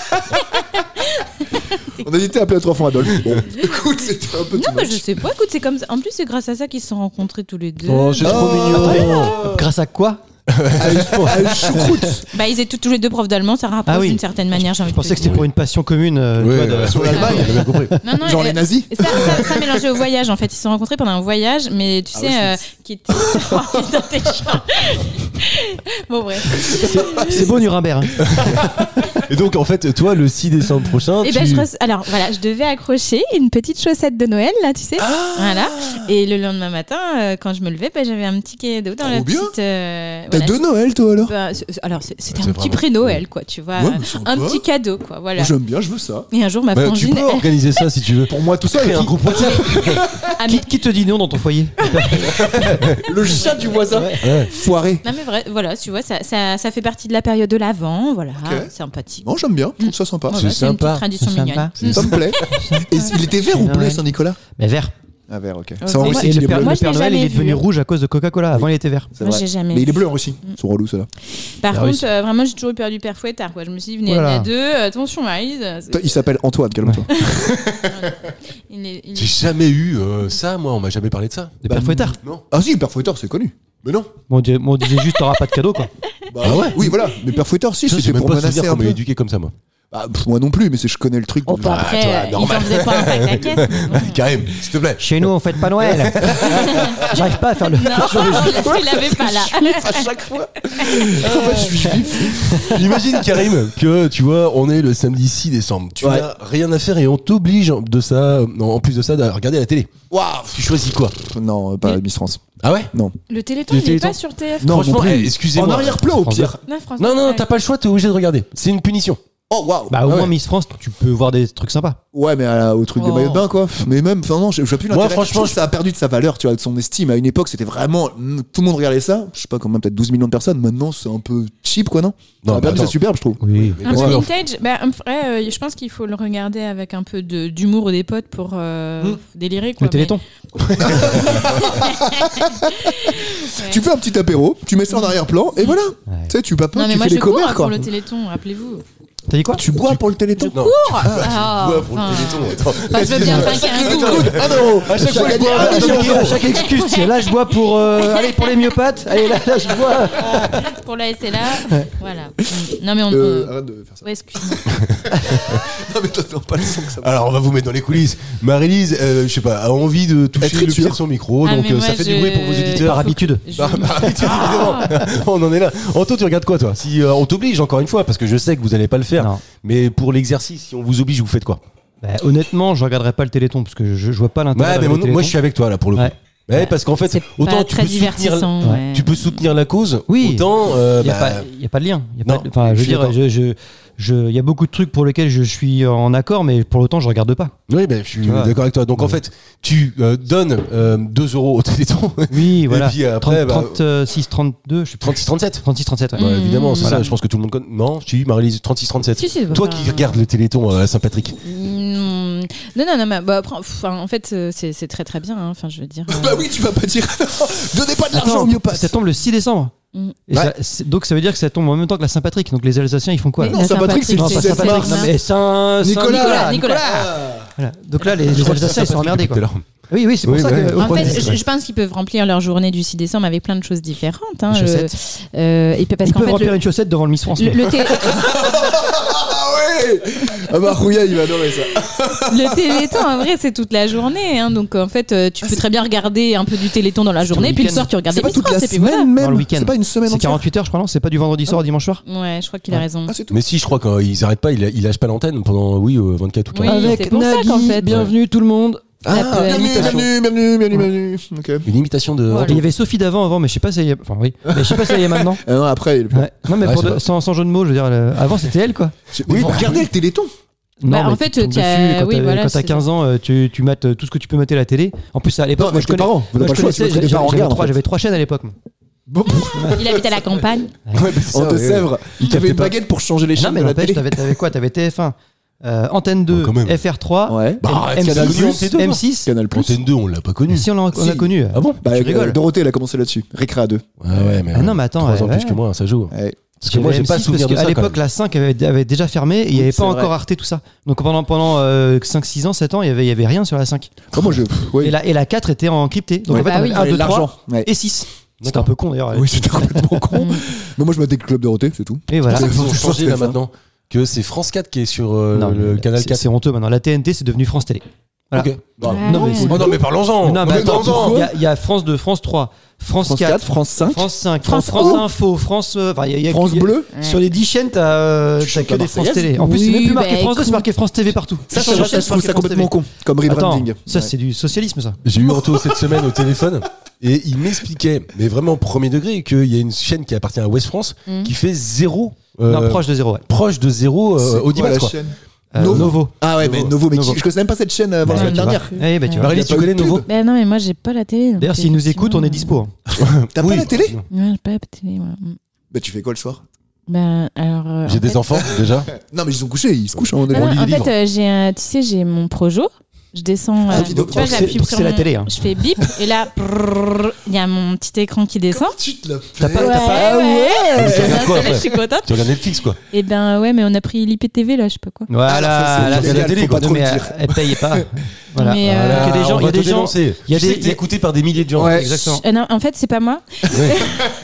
On a été appelé notre enfant Adolphe. Bon, écoute, c'était un peu Non, too mais much. je sais pas. Écoute, c'est comme ça. En plus, c'est grâce à ça qu'ils se sont rencontrés tous les deux. Oh, c'est trop mignon. Grâce à quoi? À une choucroute. Bah, ils étaient tous les deux profs d'allemand. Ça rapproche Ah oui. d'une certaine manière. J'ai envie Je de pensais te que c'était dire. pour une passion commune. Oui, tu vois, sur l'Allemagne, j'ai bien compris. Non, Genre les nazis. Ça mélangé au voyage en fait. Ils se sont rencontrés pendant un voyage, mais tu sais, qui était. Oh, putain, t'es chiant. Bon, bref. C'est beau Nuremberg. Et donc, en fait, toi, le 6 décembre prochain, Et ben, alors voilà, je devais accrocher une petite chaussette de Noël, là, tu sais. Voilà. Et le lendemain matin, quand je me levais, j'avais un petit cadeau dans la bien. petite. T'as voilà, de Noël, toi, alors? alors, c'était C'est un petit vraiment- pré-Noël, quoi, tu vois. Ouais, mais sympa. Un petit cadeau, quoi, voilà. Moi, j'aime bien, je veux ça. Et un jour, ma tu frangine. peux organiser ça si tu veux. Pour moi, tout ça, Créer un groupe WhatsApp. Ah, mais- Qui te dit non dans ton foyer? le chat du voisin. Foiré. Non, mais vrai, voilà, tu vois, ça fait partie de la période de l'Avent, voilà, Ok. sympathique. Non, j'aime bien, je trouve ça sympa. Voilà, c'est c'est une sympa. petite tradition C'est mignonne. sympa. Ça me plaît. Et il était vert ou bleu, Noël. Saint-Nicolas? Mais vert. Ah, vert, ok. Ok. Ça en Et Russie Et qu'il le est Père, bleu. Moi, le je l'ai Père Noël, jamais il est devenu vu. rouge à cause de Coca-Cola. Avant, il était vert. C'est Moi, vrai. j'ai jamais Mais il est vu. bleu en Russie. Ils sont relous, ceux-là. Par Ah contre, oui. vraiment, j'ai toujours eu peur du père Fouettard, quoi. Je me suis dit, venez Voilà. à deux, attention, Maryse. Il s'appelle Antoine, calme-toi. Il J'ai jamais eu ça, moi, on m'a jamais parlé de ça. Le Père Fouettard. Non. Ah si, le Père Fouettard, c'est connu. Mais non. Bon, on disait juste, t'auras pas de cadeau, quoi. Ah ouais. Oui, voilà. Mais Père Fouettard, si, J'ai c'était même pour pas menacer souvenir un qu'on m'a peu. éduqué comme ça, moi. Bah, moi non plus, mais je connais le truc. Oh, de- pas après, ils en faisaient pas un pack à caisse. Karim, s'il te plaît. Chez nous, on fête pas Noël. J'arrive pas à faire le. Non, il l'avait pas là. À chaque fois. En fait, je suis juif. Imagine, Karim, que tu vois, on est le samedi 6 décembre. Tu Ouais. n'as rien à faire et on t'oblige de ça, en plus de ça, de regarder la télé. Waouh. Tu choisis quoi? Non, pas Miss France. Ah ouais? Le Téléthon, Le il est Téléthon. pas sur TF. Non, Franchement, non plus. excusez-moi. En arrière-plan, au pire. Non, t'as pas le choix, t'es obligé de regarder. C'est une punition. Oh, waouh. Bah, au Ah moins, ouais. Miss France, tu peux voir des trucs sympas. Ouais, mais au truc des Oh. maillots de bain, quoi. Mais même, enfin, non, je vois plus Moi, l'intérêt. franchement, Je trouve que ça a perdu de sa valeur, tu vois, de son estime. À une époque, c'était vraiment. Tout le monde regardait ça. Je sais pas, quand même, peut-être 12 millions de personnes. Maintenant, c'est un peu cheap, quoi, non? Ça a mais perdu attends. sa superbe, je trouve. Oui. Mais Un parce peu que- vintage, en vrai, je pense qu'il faut le regarder avec un peu d'humour des potes pour délirer, quoi. Le Téléthon. Tu fais un petit apéro, tu mets ça en arrière-plan, et voilà. Ouais. Tu sais, tu papotes, Non, mais tu moi, fais je les cours commères, pour quoi. le Téléthon, rappelez-vous. T'as dit quoi? Tu bois pour le Téléthon? Non. Ah, Ouais, pour le enfin. Téléthon, attends. Enfin, je veux bien trinquer un coup. Ah non. À chaque fois, je bois, Ah, à chaque fois. À chaque excuse, c'est là, je bois pour. Allez, pour les myopathes. Allez, là, je bois. Pour la SLA. Voilà. Non, mais Arrête de faire ça. Ouais, excuse-moi. Non, mais toi, non, pas le son que ça. Alors, on va vous mettre dans les coulisses. Marie-Lise, je sais pas, a envie de toucher Être le pied sûr. de son micro, Ah, donc mais moi, ça fait du je- bruit pour vos auditeurs. Par habitude. Je- Évidemment. On en est là. Anto, tu regardes quoi, toi? Si on t'oblige, encore une fois, parce que je sais que vous allez pas le faire, Non. mais pour l'exercice, si on vous oblige, vous faites quoi? Bah, honnêtement, je regarderai pas le Téléthon parce que je vois pas l'intérêt. Ouais, mais de regarder le moi, je Téléthon. suis avec toi, là, pour le coup. Ouais. Ouais, parce qu'en fait, C'est autant pas tu très peux soutenir, divertissant. ouais. tu peux soutenir la cause, Oui. autant, Il y a bah, pas- il y a pas de lien. Il y a pas Non, de- Enfin, je je veux suis dire, d'accord. il y a beaucoup de trucs pour lesquels je suis en accord, mais pour l'autant, je regarde pas. oui, ben, je suis Tu vois. d'accord avec toi. Donc, en fait, tu donnes 2 € au Téléthon. Oui, voilà. Et puis après, 36, 32, je sais plus. 36, 37. 36, 37, ouais. Ouais, évidemment, c'est Voilà. ça. Je pense que tout le monde connaît. Non, tu Marie-Lise, 36, 37. Si, si, Toi bah, qui regardes le Téléthon à Saint-Patrick. Non, mais en fait, c'est très très bien. Enfin, je veux dire. Bah oui, tu vas pas dire. Donnez pas de l'argent Attends, au myopathe. ça tombe le 6 décembre. Mm. Et Ouais. donc ça veut dire que ça tombe en même temps que la Saint-Patrick. Donc les Alsaciens, ils font quoi Mais là Non, la Saint-Patrick, c'est le Non, pas 17 Saint-Patrick, mars. non, mais Saint-Nicolas. Nicolas. Voilà. Donc là, les Alsaciens, ils sont emmerdés, quoi. Oui, c'est pour Oui, ça ouais. que. En Ouais, fait, ouais. je pense qu'ils peuvent remplir leur journée du 6 décembre avec plein de choses différentes. Hein, Les chaussettes. et puis parce Ils qu'en peuvent fait, remplir une chaussette devant le Miss France. le Ah ouais. Ah bah Rouya, il va adorer ça. le Téléthon, en vrai, c'est toute la journée. Hein, donc en fait, tu peux très bien regarder un peu du Téléthon dans la journée, le puis le week-end. soir, tu regardes C'est les pas Miss toute la France, et puis voilà. semaine Dans le même. week-end. C'est pas une semaine C'est entière. 48 heures, je crois, non? C'est pas du vendredi soir au dimanche soir? Ouais, je crois qu'il a raison. Ah, c'est tout. Mais si, je crois qu'ils arrêtent pas, ils lâchent pas l'antenne pendant, 24 ou 40. Oui, c'est pour ça qu'en fait. bienvenue tout le monde. La Bienvenue. Ok. Une imitation de. Voilà. Et il y avait Sophie d'avant, mais je sais pas si elle y est. Enfin, oui. Mais je sais pas si elle y est maintenant. Non, après, il est plus. Ouais. Non, mais Ouais, pour je sais de- pas. sans jeu de mots, je veux dire, avant c'était elle, quoi. Oui, bah, regardez le Téléthon. Non, Bah, mais en fait, tu tombes tu as- dessus, quand oui, t'as- voilà, quand t'as c'est 15 ans, tu mates tout ce que tu peux mater à la télé. En plus, à l'époque, Non, moi avec je tes connais. parents. Vous moi, n'avez je pas le choix, connaissais, sinon tes parents regardent, en fait. j'avais 3 chaînes à l'époque. moi. Il habite à la campagne. Ouais, bah, c'est En ça, ouais. Deux-Sèvres. Il Il avait captait une pas. baguette pour changer les Non, chaînes mais de la n'empêche, télé. t'avais quoi? T'avais TF1, Antenne 2, quand même. FR3, Ouais. Bah, arrête, M6, Canal+, c'est tout, M6. Canal Plus. Antenne 2, on l'a pas connu. Si on l'a Si. connu. Ah bon? Bah, Tu rigoles. Dorothée, elle a commencé là-dessus. Récréa 2. Ouais, mais. Ah non, mais attends, 3 ans ouais. plus que moi, ça joue. Ouais. Parce que moi, j'ai pas M6, souvenir de parce ça. qu'à quand l'époque, même. la 5 avait déjà fermé et il n'y avait c'est pas vrai. encore Arte, tout ça. Donc pendant 5-6 ans, 7 ans, il y avait rien sur la 5. Comment je. Oui. Et la 4 était encryptée. Donc Ouais. en fait, Bah on oui. avait 1, 2, 3 l'argent. Ouais. et 6. C'était un peu con d'ailleurs. Oui, c'était complètement con. Mm. Mais moi, je mettais le club Dorothée, c'est tout. Et voilà. C'est pour ça qu'ils ont changé là ça. maintenant. Que c'est France 4 qui est sur Non, le mais canal c'est- 4. C'est honteux maintenant. La TNT, c'est devenu France Télé. Voilà. Ok. Bah, Ah non, mais ouais. c'est- Oh non, mais parlons-en. Non, mais attends, Parlons-en. il y a France 2, France 3, France 4, France 5. France 5, France France O. Info, France. Enfin, il y a- France il y a- Bleu. Sur les 10 chaînes, t'as que des Marseillaise. France Télé. En plus, Oui, c'est même plus marqué bah, France 2, c'est écoute. marqué France TV partout. Ça, Change je la chaîne, trouve ça marqué complètement France con. Comme TV. Attends, rebranding. ça Ouais. c'est du socialisme, ça. J'ai eu Anto cette semaine au téléphone et il m'expliquait, mais vraiment premier degré, qu'il y a une chaîne qui appartient à West France qui fait 0. Non, proche de 0, ouais. Proche de 0 C'est quoi, audimat, la quoi. chaîne Novo. Ah ouais, mais Novo, mais Novo. je connaissais même pas cette chaîne avant la Ouais, semaine tu vois. dernière. Eh bah, tu vois. Marie-Lise, Y a tu pas connais eu de Novo? pub. Ben non, mais moi j'ai pas la télé. donc D'ailleurs, s'ils nous écoutent, on est dispo. T'as Oui. pas la télé Ouais, j'ai pas la télé. Ouais. Bah, tu fais quoi le soir Ben alors. J'ai en des fait- enfants déjà. Non, mais ils sont couchés, ils se couchent à un moment Non, donné. non, lit les en fait, tu sais, j'ai mon Projo. Je descends. vidéo. Tu vois, Donc, j'appuie donc sur c'est la mon- télé, hein. Je fais bip et là, il y a mon petit écran qui descend. Tu te l'as T'as fait. pas- t'as pas- ouais. Tu regardes quoi, Là, après je suis contente. Tu regardes Netflix, quoi. Et ben ouais, mais on a pris l'IPTV là, je sais pas quoi. Voilà, Ah, là, c'est c'est illégal, télé, faut pas quoi. trop Mais le dire. elle paye pas. Voilà. Mais, Voilà, Il y a des gens- on il y a va te des gens- dénoncer. il y a Tu sais des- que t'es écouté par des milliers de gens. Ouais. Exactement. Non, en fait, c'est pas moi.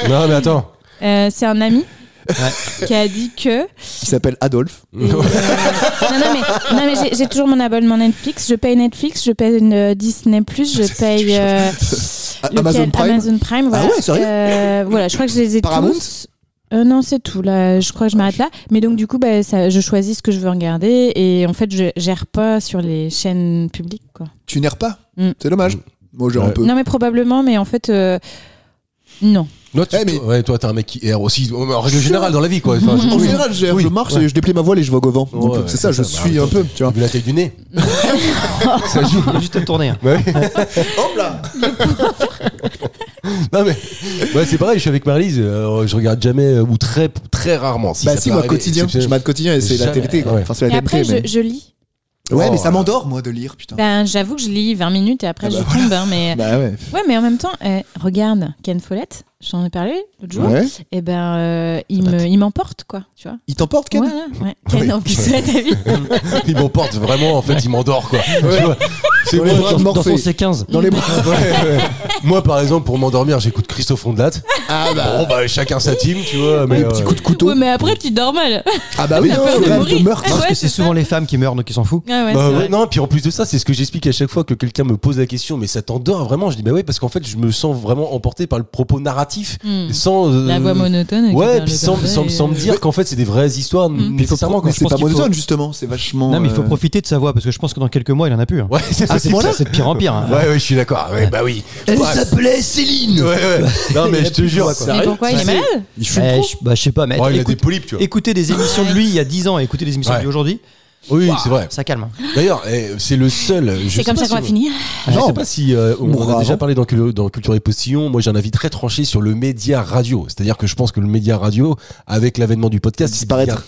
Non, mais attends. C'est un ami qui a dit que. Il s'appelle Adolphe. non, mais j'ai toujours mon abonnement Netflix. Je paye Netflix, je paye Disney+, je paye Amazon Prime. Amazon Prime. Voilà. Ah ouais, sérieux Voilà, je crois que je les ai Paramount tous. Non, c'est tout. Là, je crois que je m'arrête là. Mais donc, du coup, bah, je choisis ce que je veux regarder. Et en fait, je gère pas sur les chaînes publiques, quoi. Tu n'erres pas Mm. C'est dommage. Moi, j'ai un Ouais. peu. Non, mais probablement, mais en fait, non. Ouais, toi, t'es un mec qui erre aussi, en règle générale, dans la vie, quoi. Enfin, En oui. général, Oui. je marche Ouais. et je déplie ma voile et je vois Gauvin. Donc Ouais, c'est ça, je bah, suis attends, un peu, tu vois. Vu la taille du nez. Ça joue. Il y a juste à le tourner. Hein. Ouais. Hop là. Non, mais. Ouais, c'est pareil, je suis avec Marie-Lise, je regarde jamais, ou très, très rarement. Bah ça si, peut moi, arriver, quotidien. Je exceptionnel. mate quotidien et c'est la Jamais, TNT, quoi. ouais. Enfin, c'est Et la après, DP, mais. je lis. Ouais, mais Oh, ça m'endort, moi, de lire, putain. Ben, j'avoue que je lis 20 minutes et après, Ah bah je tombe. Hein, mais... Bah ouais. Ouais, mais en même temps, regarde, Ken Follett, j'en ai parlé l'autre jour. Ouais. Et ben, il m'emporte, quoi, tu vois. Il t'emporte, Ken Voilà, ouais. Ken, Oui. en plus, ouais, t'as vu. Il m'emporte vraiment, en fait, il m'endort, quoi. Tu vois, c'est Dans les moi, bras de Dans son Morphée. C15. Dans les bras. Ouais. Moi, par exemple, pour m'endormir, j'écoute Christophe Ondelat. Ah bah. Bon, bah, chacun sa team, tu vois. Mais, Petit coup de couteau. Ouais, mais après, tu dors mal. Ah bah oui, T'as peur de rêve de mourir. meurtre. Parce Ouais, que c'est c'est souvent les femmes qui meurent, donc ils s'en foutent. Ah ouais, bah, c'est ouais, vrai. non, puis en plus de ça, c'est ce que j'explique à chaque fois que quelqu'un me pose la question, mais ça t'endort vraiment. Je dis, bah ouais, parce qu'en fait, je me sens vraiment emporté par le propos narratif, sans. La voix monotone. qui Ouais, parle puis comme ça, sans me dire qu'en fait, c'est des vraies histoires nécessairement. Mais quoi. c'est pas qu'il faut- monotone, justement. C'est vachement. Non, mais il faut profiter de sa voix parce que je pense que dans quelques mois, il en a plus. Hein. Ouais, c'est Ah, c'est moi là C'est de pire en pire. Hein. Ouais, je suis d'accord. Ouais, bah oui. Elle Ouais. s'appelait Céline. Ouais, ouais. Non, mais je te jure. Mais pourquoi il est malade? Il fume Eh, trop. je sais pas, mais Ouais, il a des écoute- polypes, tu vois. écouter des émissions de lui il y a 10 ans et écouter des émissions de lui Ouais. aujourd'hui, Oui, c'est vrai. ça calme. D'ailleurs, c'est le seul. C'est comme ça qu'on va finir. Je Non. sais pas si on Mourra en a déjà avant. parlé dans Culture et Postillon. Moi, j'ai un avis très tranché sur le média radio. C'est-à-dire que je pense que le média radio, avec l'avènement du podcast, Disparaître.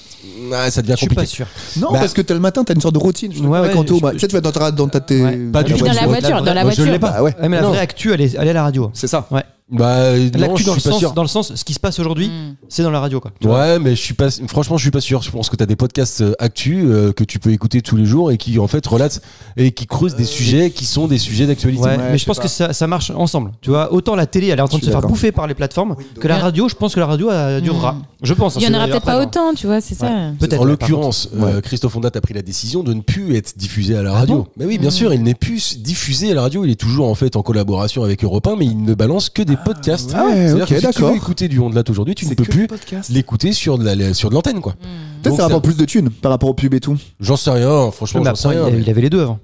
ça devient Je suis compliqué. pas sûr. Non, Bah- parce que t'as le matin, t'as une sorte de routine. Je Ouais, avec ouais, Anto, je- moi. Tu sais, tu vas dans ta Ouais. Pas du tout. Dans la voiture, dans la Moi, je voiture. l'ai pas. Ah ouais. Ouais, mais la Non. vraie actu, elle est à la radio. C'est ça. Ouais. Bah, non, L'actu je suis pas sûr. dans le sens, ce qui se passe aujourd'hui, c'est dans la radio, quoi. Ouais, mais je suis pas. Franchement, je suis pas sûr. Je pense que t'as des podcasts actu que tu peux écouter tous les jours et qui en fait relatent et qui creusent des sujets qui sont des sujets d'actualité. Ouais, Ouais, mais je je pense sais que ça marche ensemble. Tu vois, autant la télé, elle est en train de Je se suis faire d'accord. bouffer par les plateformes, que la radio, je pense que la radio durera. Je pense. Il y hein, en c'est aura peut-être pas après, autant, tu vois, c'est ça. Peut-être. En ouais, par l'occurrence, contre. Ouais. Christophe Ondelat a pris la décision de ne plus être diffusé à la radio. bon Mais oui, bien sûr, il n'est plus diffusé à la radio. Il est toujours en fait en collaboration avec Europe 1, mais il ne balance que des podcasts. Ah ouais, C'est-à-dire ok, que si tu d'accord. veux écouter du Ondelat aujourd'hui, tu ne peux plus l'écouter sur de l'antenne, quoi. Peut-être Donc, ça rapporte plus de thunes par rapport au pub et tout. J'en sais rien, franchement, contre. j'en sais Mais rien. après, mais- il avait les deux avant.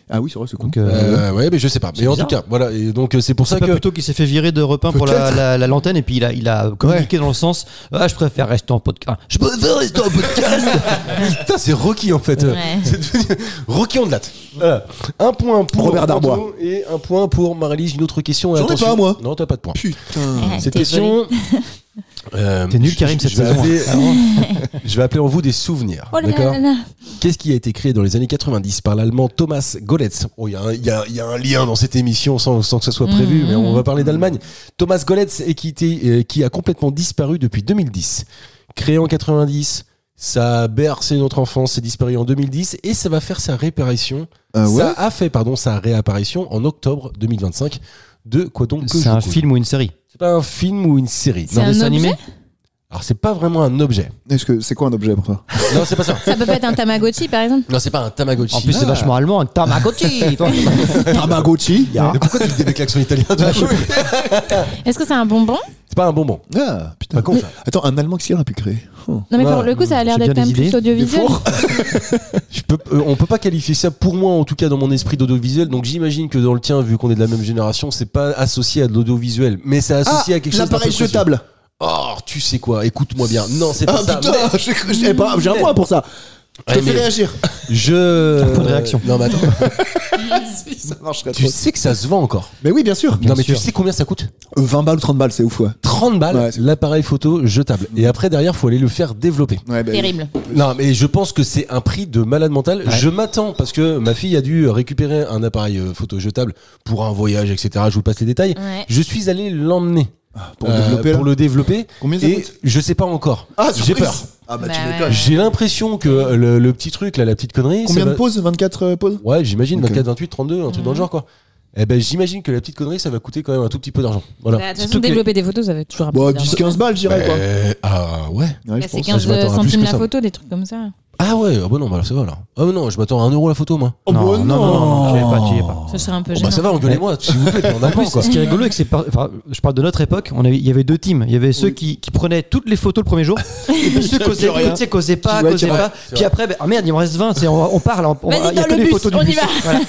Ah oui, c'est vrai, c'est con. Donc, Ouais, mais je sais pas. Mais en tout bizarre. cas, voilà. Et donc, c'est pour c'est ça pas que. plutôt qu'il s'est fait virer de Europe 1 pour l'antenne et puis il a communiqué dans le sens je préfère rester en podcast. Je préfère rester en podcast. Putain, c'est Rocky en fait. Ouais. C'est devenu Rocky Ondelat. Voilà. Un point pour Robert Darbois. Anto et un point pour Marie-Lise. Une autre question. Et J'en ai attention. pas, moi. Non, t'as pas de point. Putain. Cette T'es question. T'es nul, Karim, cette je vais saison. appeler- je vais appeler en vous des souvenirs. Oh là D'accord. là là. Qu'est-ce qui a été créé dans les années 90 par l'allemand Thomas Golletz? Oh, il y a un lien dans cette émission sans que ça soit prévu, mais on va parler d'Allemagne. Thomas Golletz qui a complètement disparu depuis 2010. Créé en 90, ça a bercé notre enfance, c'est disparu en 2010 et ça va faire sa réapparition. Ça a fait sa réapparition en octobre 2025. De quoi donc que c'est un film ou une série? C'est pas un film ou une série. C'est un dessin animé? Alors c'est pas vraiment un objet. Est-ce que c'est quoi un objet pour toi? Non, c'est pas ça. Ça peut pas être un Tamagotchi par exemple? Non, c'est pas un Tamagotchi. En plus, c'est vachement allemand, un Tamagotchi. Tamagotchi. Mais pourquoi tu dis avec l'accent italien? Est-ce que c'est un bonbon? C'est pas un bonbon. Ah putain. Pas con ça. Attends, un Allemand qui aurait pu créer. Non mais pour le coup ça a l'air j'ai d'être bien quand même des plus idées. audiovisuel. On peut pas qualifier ça pour moi, en tout cas dans mon esprit d'audiovisuel. Donc j'imagine que dans le tien, vu qu'on est de la même génération, c'est pas associé à de l'audiovisuel, mais c'est associé à quelque chose. L'appareil d'un peu jetable. Oh, tu sais quoi? Écoute-moi bien. Non, c'est pas ça. Putain, j'ai un point pour ça. Je te fais réagir. Point de réaction. Non, mais attends. Ça marcherait Tu sais que ça se vend encore. Mais oui, bien sûr. Non, mais sûr. tu sais combien ça coûte? 20 balles ou 30 balles, c'est ouf, ouais. 30 balles, Ouais, c'est- l'appareil photo jetable. Et après, derrière, faut aller le faire développer. Ouais, bah, Terrible. Non, mais je pense que c'est un prix de malade mental. Ouais. Je m'attends, parce que ma fille a dû récupérer un appareil photo jetable pour un voyage, etc. Je vous passe les détails. Ouais. Je suis allé l'emmener pour le développer. là. pour le développer. Combien ça et coûte je sais pas encore. Ah, j'ai surprise. peur. Ah bah, Bah tu ouais. m'étonnes. J'ai l'impression que le petit truc, là, la petite connerie. Combien ça de va- pauses? 24 pauses? Ouais, j'imagine Ok. 24, 28, 32, un truc dans le genre, quoi. Eh ben, j'imagine que la petite connerie, ça va coûter quand même un tout petit peu d'argent. Voilà. Bah, de toute façon, Surtout que- développer des photos, ça va être toujours un peu Bon, d'argent. 10-15 balles, je dirais, quoi. Ah ouais. Ouais, Bah, je c'est pense. 15 je m'attends à plus centimes que la ça. photo, des trucs comme ça. Ah ouais, ah bah non, bah ça va là. Ah bah non, je m'attends à 1 euro la photo, moi. Oh, bah, non, tu y es pas, tu y es pas. Ça serait un peu Oh gênant. bah ça va, engueulez-moi, s'il vous plaît, t'es en En allemand, plus, quoi. ce qui est rigolo, c'est que je parle de notre époque, il y avait deux teams. Il y avait ceux qui prenaient toutes les photos le premier jour, et puis ceux qui causaient pas, Ouais, causaient c'est pas. Puis après, ah merde, il me reste 20, on parle, Vas-y, il y a dans que le les bus, photos du on y bus. va. Voilà.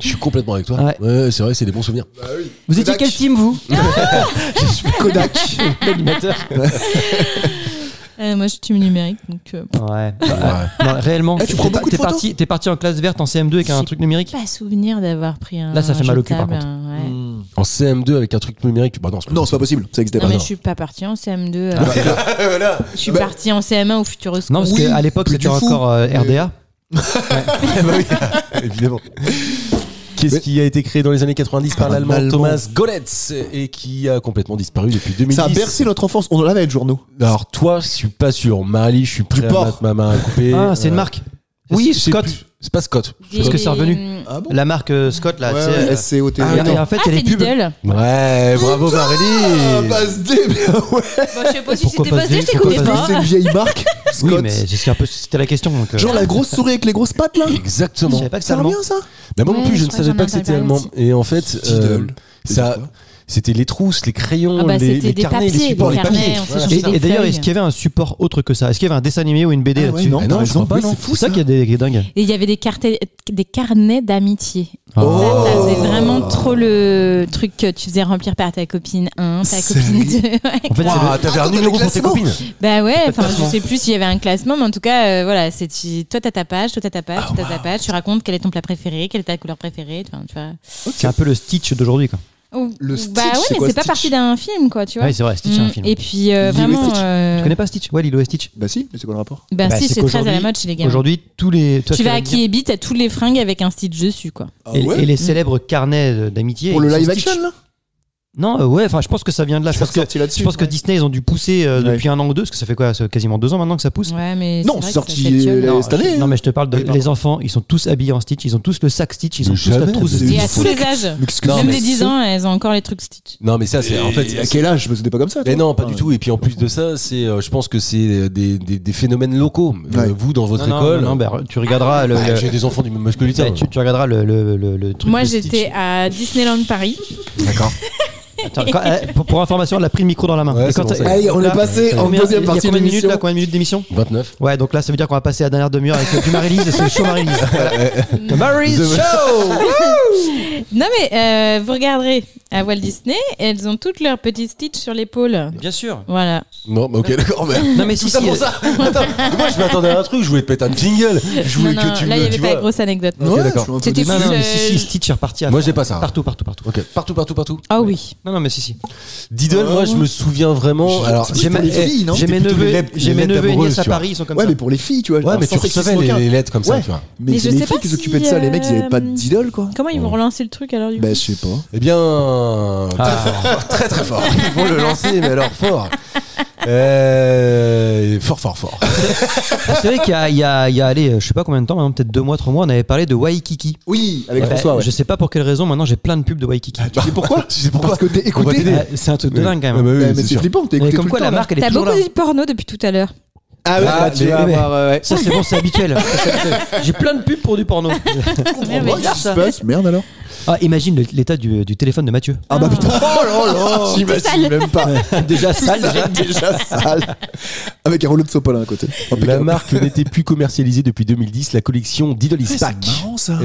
Je suis complètement avec toi. Ouais. Ouais, c'est vrai, c'est des bons souvenirs. Vous étiez quel team, vous? Kodak. L'animateur. Moi, je suis team numérique, donc. Ouais. Non, réellement, tu prends beaucoup de photos t'es parti en classe verte en CM2 avec un J'ai truc numérique? Pas souvenir d'avoir pris un. Là, ça fait mal au cul, par jetable, contre. ouais. En CM2 avec un truc numérique, bah non, Non, c'est pas possible. Ça existait Non, pas. mais non. je suis pas partie en CM2. Je suis partie en CM1 au Futuroscope. Non, parce Oui, qu'à l'époque, plus c'était du fou, encore RDA. évidemment. Qu'est-ce qui a été créé dans les années 90 par l'allemand Allemand. Thomas Golletz et qui a complètement disparu depuis 2010. Ça a bercé notre enfance. On l'avait avec journaux. Alors toi, je suis pas sûr. Marie, je suis prêt à porc. mettre ma main à couper. Ah, c'est une marque. Oui, c'est Scott. C'est pas Scott. Parce que c'est revenu. Ah bon? La marque Scott, là, tu sais. Ouais, SCOT. Et en fait, Ah, il y a c'est les pubs. Lidl. Ouais, bravo Ah, Marélie. Base D, mais ouais. Bon, je sais pas si Pourquoi c'était pas passé, dire, je t'écoutais pourquoi pas. C'est une vieille marque. Oui, Scott. mais c'était la question. Donc, Genre la grosse souris avec les grosses pattes, là. je Exactement. savais pas que Ça c'était allemand. revient, ça? Bah, moi non Ouais, plus, je je ne crois que savais j'en pas ai que c'était entendu allemand. parler Et en fait, Lidl. ça, c'était les trousses, les crayons, Ah bah, les c'était des carnets, les papiers, supports, des les carnets, papiers. on s'est Voilà. changé Et des d'ailleurs, feuilles. est-ce qu'il y avait un support autre que ça? Est-ce qu'il y avait un dessin animé ou une BD Ah ouais, là-dessus? non, Ah t'as non, je raison. crois pas, Oui, non. c'est fou, C'est ça qui est dingue. Et il y avait des carnets d'amitié. Oh. Ça faisait vraiment trop le truc que tu faisais remplir par ta copine 1, ta copine 2. Ouais. En fait, Ouah, t'avais un Attends, numéro avec pour tes classement. copines. Bah ouais, enfin je sais plus s'il y avait un classement, mais en tout cas, voilà, toi t'as ta page, toi t'as ta page, toi t'as ta page, tu racontes quel est ton plat préféré, quelle est ta couleur préférée, enfin, tu vois. c'est un peu le Stitch d'aujourd'hui, quoi. Le bah Stitch, ouais, c'est mais quoi, c'est pas Stitch? parti d'un film, quoi, tu vois. Ouais, c'est vrai, Stitch, c'est un film. Et puis Lilo et vraiment. Stitch. Tu connais pas Stitch? Ouais, Lilo et Stitch. Bah si, mais c'est quoi le rapport? Bah Bah, si, c'est c'est très à la qu'aujourd'hui- mode chez les gamins. Aujourd'hui, tous les. Tu vas à Kiébi, t'as tous les fringues avec un Stitch dessus, quoi. Ah Et, ouais? et les célèbres carnets d'amitié. Pour le ils sont live Stitch. action, là? Non, ouais, enfin, je pense que ça vient de là. Je pense que Disney, ils ont dû pousser depuis un an ou deux, parce que ça fait quoi? Ça fait quasiment 2 ans maintenant que ça pousse. Ouais, mais Non, vrai c'est que sorti ça s'étiole. Non, cette année. Non, mais je te parle de Oui, pardon. les enfants, ils sont tous habillés en Stitch, ils ont tous le sac Stitch, ils ont Mais tous la jamais, trousse de c'est- Et Stitch. à tous les âges. Mais qu'est-ce que Non, Même mais les 10 ans, elles ont encore les trucs Stitch. Non, mais ça, c'est en fait. À quel âge? C'était pas comme ça, toi? Mais non, pas du tout. Et puis en plus de ça, c'est, je pense que c'est des phénomènes locaux. Ouais. Vous, dans votre Non, école. non, bah, tu regarderas le. Bah, j'ai des enfants du même âge que lui, tu regarderas le truc. Moi, de Stitch. j'étais à Disneyland Paris. D'accord. Attends, pour information, elle a pris le micro dans la main. Ouais, Et c'est bon, ça y est. Allez, on est passé en Combien- deuxième il y a partie de combien de minutes l'émission. là? Combien de minutes d'émission? 29. Ouais, donc là, ça veut dire qu'on va passer à la dernière demi-heure avec du Marie-Lise, et c'est le show Marie-Lise. Voilà. The Marie-Lise Show. Non mais vous regarderez à Walt Disney, elles ont toutes leurs petits Stitch sur l'épaule. Bien sûr. Voilà. Non, mais ok, d'accord. Mais Non, mais tout si, ça si, pour ça. Attends, moi je m'attendais à un truc, je voulais te péter un jingle. Je voulais Non, que non, tu là il me. y avait Tu pas de vois. grosse anecdote. Ok, Ouais, d'accord. je suis un peu C'était déçu. Non, plus, mais si, Stitch est reparti à Moi, fond. j'ai pas ça. Partout. Ok, partout. Ah oui. Non, mais si. Diddle, moi je me souviens vraiment. Alors, J'ai pour les filles, non J'ai mes C'était plutôt les neveux lettres- j'ai les mes lettres neveux et amoureuses, nièces à tu vois. Paris, ils sont comme Ouais, ça. mais pour les filles, tu vois. ouais, alors mais sans tu recevais sexisme aucun. les lettres comme ça, Ouais. tu vois. Mais Mais c'est je les sais filles pas qui si, s'occupaient de ça, les mecs ils avaient pas d'idole quoi. Comment ils vont relancer le truc alors du coup Bah je sais pas. Eh bien, très fort, très fort. Ils vont le lancer, mais alors fort. Fort. Vous savez qu'il y a allez, je sais pas combien de temps, maintenant, peut-être 2 mois, 3 mois, on avait parlé de Waikiki. Oui, avec Ouais. François. Ouais. Je sais pas pour quelle raison, maintenant j'ai plein de pubs de Waikiki. Tu sais pourquoi Tu sais pourquoi Parce que t'es On va écouté. t'aider. C'est un truc de dingue quand Ah même. bah oui, Ouais, mais c'est c'est sûr. flippant, t'es Et écouté comme tout quoi le la temps, marque elle est T'as toujours beaucoup là. dit porno depuis tout à l'heure. Ah ouais, Ah, bah, tu mais- vas mais- avoir. Ouais. Ça c'est bon, c'est habituel. J'ai plein de pubs pour du porno. Moi, qu'est-ce qui se passe Merde alors. Ah, imagine l'état du téléphone de Mathieu. Ah bah putain. Oh là là. J'imagine même pas. Déjà sale, Déjà sale. Avec un rouleau de sopalin à côté. Oh, putain. La marque n'était plus commercialisée depuis 2010. La collection Diddle is Ouais, back. c'est marrant ça.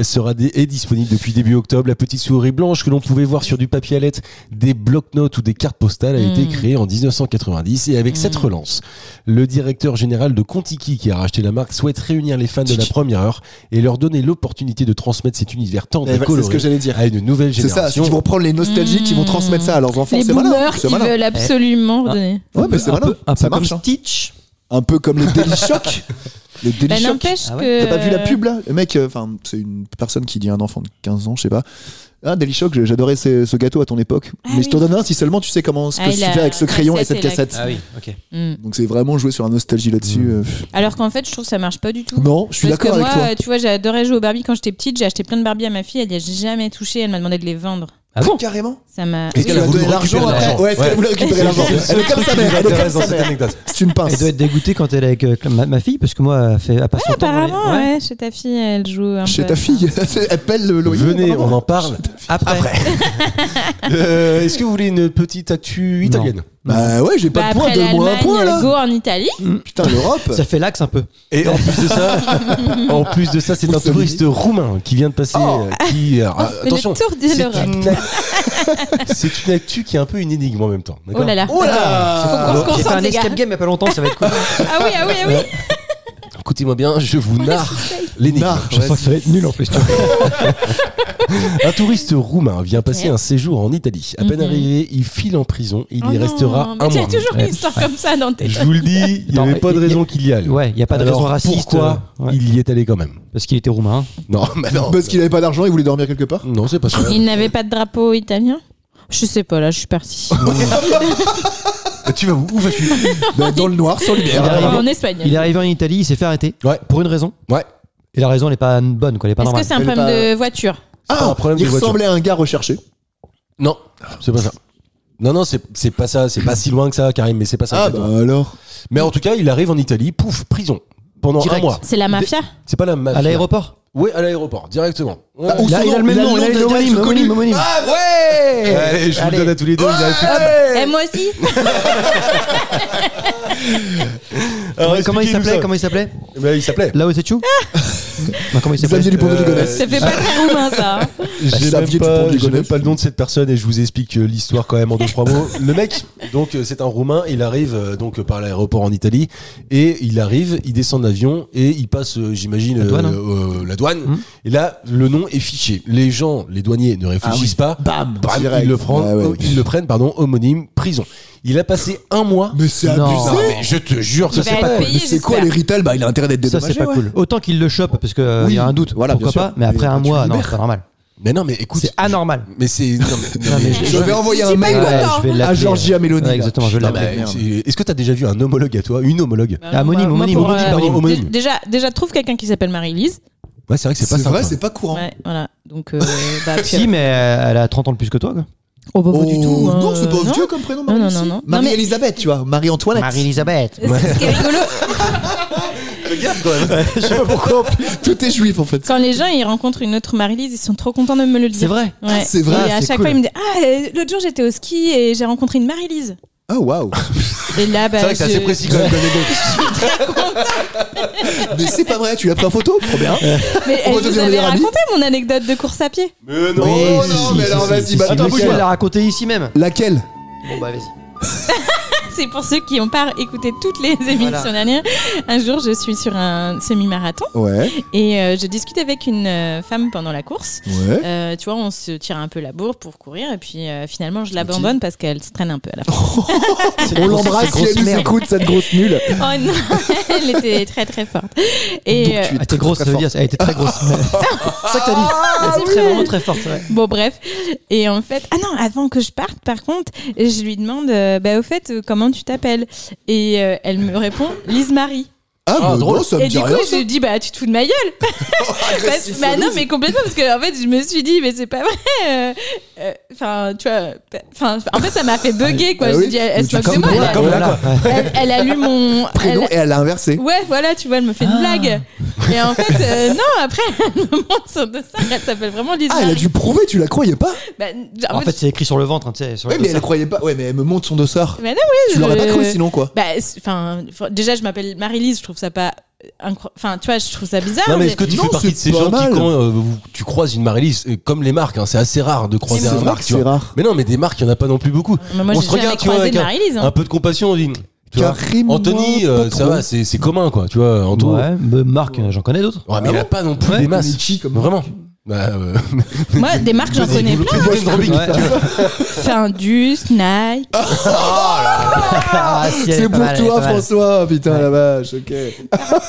Elle est disponible depuis début octobre. La petite souris blanche que l'on pouvait voir sur du papier à lettres, des bloc-notes ou des cartes postales a été créée en 1990 et avec cette relance, le directeur général de Contiki qui a racheté la marque souhaite réunir les fans de la première heure et leur donner l'opportunité de transmettre cet univers tendre et C'est ce coloré que j'allais dire. à une nouvelle C'est ça, génération. ils vont prendre les nostalgiques, ils vont transmettre ça à leurs enfants. Les C'est malin. boomers C'est qui malin. veulent absolument redonner. Ouais, mais c'est malin. Un peu Ça comme marche. hein. Stitch. Un peu comme les Daily Shock. Les Daily Bah, Shock. n'empêche Ah ouais. que. T'as pas vu la pub là? Le mec, enfin, c'est une personne qui dit un enfant de 15 ans, je sais pas. Ah, Daily Shock, j'adorais ce gâteau à ton époque. Ah mais je t'en oui. donne un si seulement tu sais comment ce que Ah, tu il a fais avec ce la crayon et cassette cette et la- cassette. Ah oui, ok. Mm. Donc c'est vraiment jouer sur la nostalgie là-dessus. Alors qu'en fait, je trouve que ça marche pas du tout. Non, je suis Parce que d'accord avec moi, toi. tu vois, j'adorais jouer aux Barbie quand j'étais petite. J'ai acheté plein de Barbie à ma fille. Elle y a jamais touché. Elle m'a demandé de les vendre. Ah bon? Carrément. Ça m'a. Est-ce Tu qu'elle a as voulu donné l'argent récupérer après? l'argent Ouais, est-ce qu'elle voulait récupérer l'argent? Elle est comme sa mère, elle est comme sa mère. C'est une pince. Elle doit être dégoûtée quand elle est avec ma fille, parce que moi, elle passe son temps dans les- Apparemment, ouais, chez ta fille, elle joue un Chez peu. ta fille, elle pèle le loyer. Venez, on apparemment. en parle. Après. Est-ce que vous voulez une petite actu italienne? Bah ouais, j'ai Bah, pas de point, après donne-moi un l'Allemagne, point là. go en Italie. Putain, l'Europe. Ça fait l'axe un peu. Et en plus de ça, c'est un touriste roumain qui vient de passer. Qui, alors, fait attention, le tour de c'est l'Europe. c'est une actu qui est un peu une énigme en même temps. d'accord Oh là là. Oh là. Faut qu'on se J'ai fait concentre, un les gars. escape game il y a pas longtemps, ça va être cool. Ah oui, ah oui, ah oui. Écoutez-moi bien, je vous narre l'énigme. Je sens que ça va être nul en plus. tu vois. Un touriste roumain vient passer un séjour en Italie. À peine arrivé, il file en prison et il Oh y non, restera mais un tu as mois. toujours une histoire comme ça dans tes Je vous le dis, il n'y avait Attends, pas de raison qu'il y aille. Ouais, il n'y a pas de Alors, raison raciste. Pourquoi ouais. il y est allé quand même? Parce qu'il était roumain. Non, mais non. Parce qu'il avait pas d'argent, il voulait dormir quelque part. Non, c'est pas ça. Il n'avait pas de drapeau italien. Je sais pas, là, je suis partie. Tu vas où? Où vas-tu? Bah, dans le noir, sans lumière. Il arrive. En Espagne. Il est arrivé en Italie, il s'est fait arrêter. Ouais. Pour une raison. Ouais. Et la raison, elle n'est pas bonne, quoi. Elle n'est pas Est-ce que normale. c'est un Elle est problème pas- de voiture? pas un problème il de voiture. ressemblait à un gars recherché. Non, c'est pas ça. Non, c'est pas ça. C'est pas si loin que ça, Karim, mais c'est pas ça. Ah exactement. bah alors. Mais en tout cas, il arrive en Italie, pouf, prison. Pendant Direct. un mois. C'est la mafia? C'est pas la mafia. À l'aéroport. Oui, à l'aéroport, directement. Ouais. Ou Il a son nom, le même nom, il a d'un le gars homonyme, connu. homonyme. Ah ouais. Allez, je vous le donne à tous les deux. il a effectivement- Eh, moi aussi? Alors, Comment il expliquez-nous s'appelait? ça. Comment il s'appelait? Ben, il s'appelait. Là où c'est Chou? Non, comment il s'appelait? Xavier Dupont de Ligonnès. Ça fait pas très roumain, ça. J'ai Xavier même, Dupont de Ligonnès. j'ai même pas le nom de cette personne et je vous explique l'histoire quand même en 2-3 mots. Le mec, donc c'est un Roumain, il arrive donc par l'aéroport en Italie et il arrive, il descend de l'avion et il passe, j'imagine, La douane, la douane. Et là, le nom est fiché. Les gens, les douaniers ne réfléchissent pas. Bam, Bam, direct. ils le prennent, Ah ouais. ils le prennent, pardon, homonyme, prison. Il a passé un mois. Mais c'est Non. abusé. Non, mais je te jure que Il c'est va pas être cool. payé, Mais c'est quoi j'espère. les Rital? Bah il a intérêt d'être Ça, dédommagé. c'est pas ouais. cool. Autant qu'il le chope, parce qu'il Oui. y a un doute. Voilà, Pourquoi bien pas? sûr. Mais après Mais un tu mois, le non, libères. c'est pas normal. Mais non, mais écoute. C'est anormal. Mais c'est. Non, mais, Non, mais Je vais envoyer un mail Ouais, je vais à l'appeler. Georgia Meloni. Ouais, là. exactement, je Non, l'appelle. mais merde. est-ce que t'as déjà vu un homologue à toi? Une homologue? Ah, homonyme, Moi, homonyme, pour, homonyme, pardon, homonyme. Déjà, trouve quelqu'un qui s'appelle Marie-Lise. Ouais, c'est vrai que c'est pas C'est simple. vrai, c'est pas courant. Ouais, voilà. Donc, bah, puis- Si, mais elle a 30 ans de plus que toi, quoi. Oh, bah, pas du tout. hein. Non, c'est pas Non. vieux comme prénom. Non, non, Marie-Lucie. non, non. Marie-Elisabeth, tu vois. Marie-Antoinette. Marie-Elisabeth. Ce qui est rigolo, Je sais pas pourquoi en plus. Tout est juif en fait. quand les gens ils rencontrent une autre Marie-Lise, ils sont trop contents de me le dire. C'est vrai. Ouais. c'est vrai, Et à c'est chaque cool. fois, ils me disent: Ah, l'autre jour j'étais au ski et j'ai rencontré une Marie-Lise. Ah, waouh. Et là, bah, C'est vrai que c'est assez précis quand même. Mais c'est pas vrai, tu l'as pris en photo? Trop bien. Mais On va je devenir vous avais meilleurs amis. raconté mon anecdote de course à pied. Mais non, Oui, non, mais alors vas-y, bah, Attends, attends, moi, je vais la raconter ici même. laquelle? Bon, bah, vas-y. C'est pour ceux qui n'ont pas écouté toutes les émissions dernières. Un jour, je suis sur un semi-marathon Ouais, et je discute avec une femme pendant la course. ouais. Tu vois, on se tire un peu la bourre pour courir et puis finalement, je l'abandonne parce qu'elle se traîne un peu à la fin. On l'embrasse si elle nous écoute, cette grosse nulle. Oh non, elle était très très forte. Et Donc, tu- Elle était grosse, ça veut dire, elle était très grosse. C'est ça que t'as dit. Elle était vraiment très forte, ouais. bon, bref. Et en fait, ah non, avant que je parte, par contre, je lui demande, au fait, comment tu t'appelles? Et elle me répond, Lise-Marie. Ah, bah, drôle. non, ça me Et dit du coup, rien. je lui dis, bah, tu te fous de ma gueule. Agressif, Bah non, Louise. mais complètement, parce que en fait, je me suis dit, mais c'est pas vrai. Enfin, tu vois, en fait, ça m'a fait bugger, quoi. Ah Je oui, me dis, elle se tu- moque de comme moi. toi, Elle, comme a- là, quoi. elle a lu mon Prénom elle- et elle l'a inversé. Ouais, voilà, tu vois, elle me fait une blague. Et en fait, non, après, elle me montre son dessin, elle s'appelle vraiment Lise Ah, elle a dû prouver, tu la croyais pas? Bah, En fait, c'est écrit sur le ventre, hein, tu sais. Sur Ouais, le mais elle dossard. croyait pas. Ouais, mais elle me montre son dossard. bah non, oui, Tu l'aurais pas cru sinon, quoi. Bah, enfin, déjà, je m'appelle Marie-Lise, je trouve ça pas. Enfin, tu vois, je trouve ça bizarre. Non mais est-ce que tu Non, fais partie de c'est ces pas gens mal. qui quand tu croises une Marie-Lise, comme les marques, hein, c'est assez rare de croiser C'est un vrai marque, que tu c'est vois. rare. Mais non, mais des marques, il y en a pas non plus beaucoup. Mais moi, On j'ai se jamais regarde, tu vois, croisé avec de Marie-Lise. un peu de compassion, on dit. Tu vois, Carrément Anthony, pas ça trop. va, c'est commun, quoi. Tu vois, Anto. Ouais, Marc, j'en connais d'autres. Ouais, mais il a pas non plus Ouais, des masses. mais qui, comme Vraiment. Bah, Moi, des marques, j'en connais plein. Ouais. Findus, Nike. Ah, si, elle est C'est pas pour mal, elle est toi, pas mal. François, putain la vache, ok.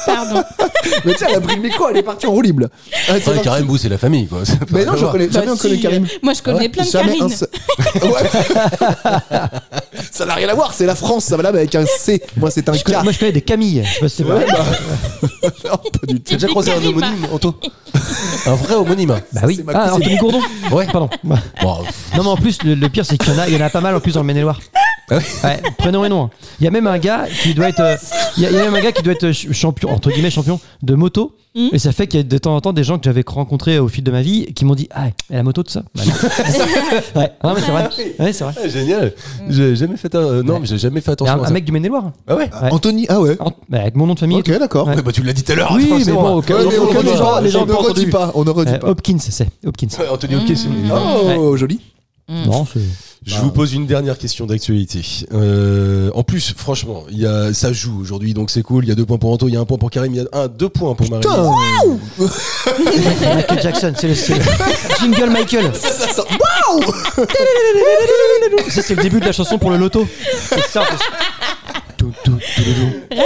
Pardon. Mais tiens, elle a pris le micro, elle est partie en roue libre. Ah, c'est Ouais, parti. Karim Bou, c'est la famille, quoi. Ça peut Mais rien non, je voir. connais, jamais Bah, on connaît si, Karim. Moi, je connais plein de Jamais Karine. Ouais. Ça n'a rien à voir, c'est la France, ça va là, mais avec un C. Moi, c'est un K. Moi, je connais des Camille. Je sais pas si c'est Ouais, vrai. bah. Non, pas du tout. T'as déjà croisé un Karim. homonyme, Anto? Un vrai homonyme. Bah oui. C'est ma Ah, cousine. Anthony Gourdon. Ouais. Pardon. Bon, Non, mais en plus, le pire, c'est qu'il y en a pas mal en plus dans le Maine-et-Loire. Ah ouais Ouais, prénom et nom. Hein. Il y a même un gars qui doit être, il y a même un gars qui doit être champion, entre guillemets champion de moto. Et ça fait qu'il y a de temps en temps des gens que j'avais rencontrés au fil de ma vie qui m'ont dit, ah, et la moto tout ça. Bah, non. Ouais, non, mais c'est vrai. Ouais, c'est vrai. Ah, génial. J'ai jamais fait non, mais j'ai jamais fait Et attention à un ça. mec du Maine-et-Loire. Ah ouais. Ouais. Anthony, ah ouais. Bah, avec mon nom de famille. Ok, d'accord. Ouais. Ouais, bah tu l'as dit tout à l'heure. Oui, mais forcément. bon, au cas Ouais, où mais on les redit gens- pas, les gens on ne ont pas redit entendu. pas, on ne redit pas. Hopkins, c'est Hopkins. Ouais, Anthony Hopkins. Oh, joli. Non, c'est. Je vous pose une dernière question d'actualité. En plus, franchement, ça joue aujourd'hui, donc c'est cool. Il y a 2 points pour Anto, il y a 1 point pour Karim, il y a 2 points pour Marie. Putain. Michael Jackson, c'est le jingle Michael. Ça sent. Waouh. Ça, c'est le début de la chanson pour le loto. C'est ça, en plus. Tout, tout, tout, tout.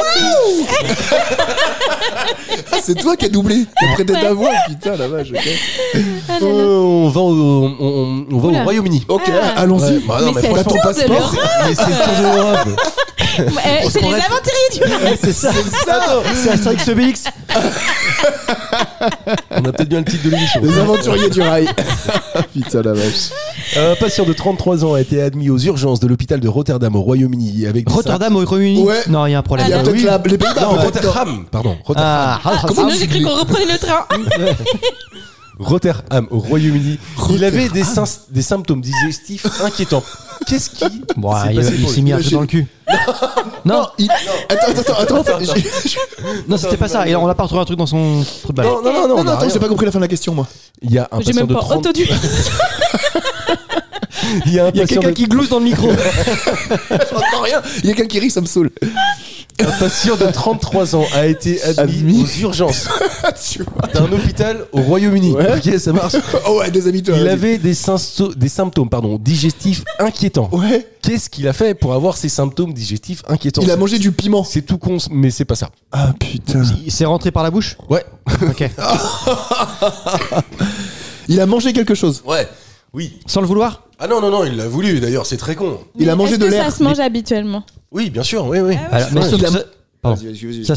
Ah, c'est toi qui as doublé, qui as prêté ta voix, putain la vache, ok. On va au Oula. Royaume-Uni. Ok, Ah. allons-y. Ouais, bah non, Mais mais c'est franchement, le tour de l'Europe. mais c'est le tour de l'Europe. C'est les aventuriers du rail. C'est ça, c'est Astérix Obélix. On a peut-être bien le titre de l'émission. Les aventuriers du rail. Putain la vache. Un patient de 33 ans a été admis aux urgences de l'hôpital de Rotterdam au Royaume-Uni avec des Rotterdam au Royaume-Uni. Ouais. Non, il y a un problème. Il y a Ah, peut-être oui. les Pays-Bas. Non, peut-être. Rotterdam, pardon. Rotterdam. Sinon, j'ai cru qu'on reprenait le train. Rotterdam au Royaume-Uni. Il avait des symptômes digestifs inquiétants. Qu'est-ce qui Bon, s'est il passé pour s'est lui mis un truc dans le cul. Non, Attends. non, c'était pas ça. Et on a pas retrouvé un truc dans son trou de balle. Non, Non, on a attends, rien. j'ai pas compris la fin de la question, moi. Il y a un J'ai patient même de pas 30 entendu. Il y a un Il y a patient quelqu'un de- qui glousse dans le micro. J'entends rien. Il y a quelqu'un qui rit, ça me saoule. Un patient de 33 ans a été admis Admis. aux urgences Tu vois. d'un hôpital au Royaume-Uni. Ouais. Ok, ça marche. Oh ouais, des amis, toi. Il vas-y. avait des symptômes digestifs inquiétants. Ouais. Qu'est-ce qu'il a fait pour avoir ces symptômes digestifs inquiétants? Il a mangé du piment. C'est tout con, mais c'est pas ça. Ah putain. Il s'est rentré par la bouche. Ouais. Ok. Il a mangé quelque chose. Ouais. Oui. Sans le vouloir. Ah non, il l'a voulu d'ailleurs, c'est très con. Il a mangé Est-ce de que l'air. ça se mange habituellement? Oui, bien sûr, oui. Alors, mais sauf Il a- que ça- pardon. Vas-y. Ça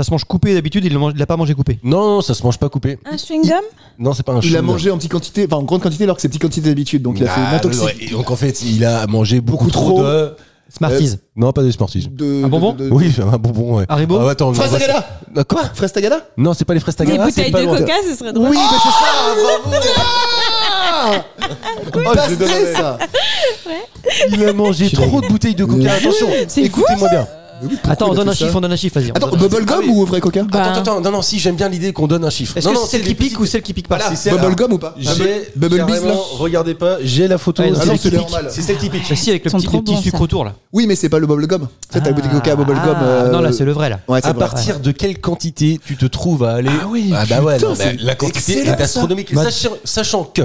se mange coupé d'habitude. Il l'a pas mangé coupé. Non, ça se mange pas coupé. Un chewing-gum? Non, c'est pas un Il a chewing-gum. mangé en petite quantité, enfin en grande quantité, alors que c'est petite quantité d'habitude. Donc il a fait une Ah, intoxique. ouais, et donc en fait, il a mangé beaucoup trop trop. de. Smarties. Non, pas de Smarties. Un bonbon Oui, un bonbon, ouais. Haribo Ah, attends, Fraise on va- Tagada. Quoi Fraise Tagada. Non, c'est pas les fraises Des Tagada, bouteilles c'est pas de loin. coca, ce serait drôle. Oui, mais c'est ça. Bravo. Ah Oh, je l'ai donné. ça. Il a mangé trop de bouteilles de coca. Attention, C'est écoutez-moi bien. Attends, on donne un chiffre, vas-y. Attends, on donne un chiffre. bubblegum Ah oui. ou vrai coca? Attends, non, si, j'aime bien l'idée qu'on donne un chiffre. Est-ce Non, que non, c'est celle qui pique ou celle qui pique pas? Voilà, c'est celle- Bubblegum ou pas? J'ai Bubble Bees, carrément, là. regardez pas, j'ai la photo. Ouais, non, Ah c'est non, les c'est qui normal. piquent. C'est celle qui pique. Bah si, avec le Ils sont petit, trop les petits bons, sucres ça. autour là. Oui, mais c'est pas le bubblegum. C'est t'as le goûté coca bubblegum. Non, là c'est le vrai là. Ouais, c'est À vrai. partir de quelle quantité tu te trouves à aller? Ah oui, bah ouais, putain, non, c'est la quantité excellent, est astronomique. ça. Sachant que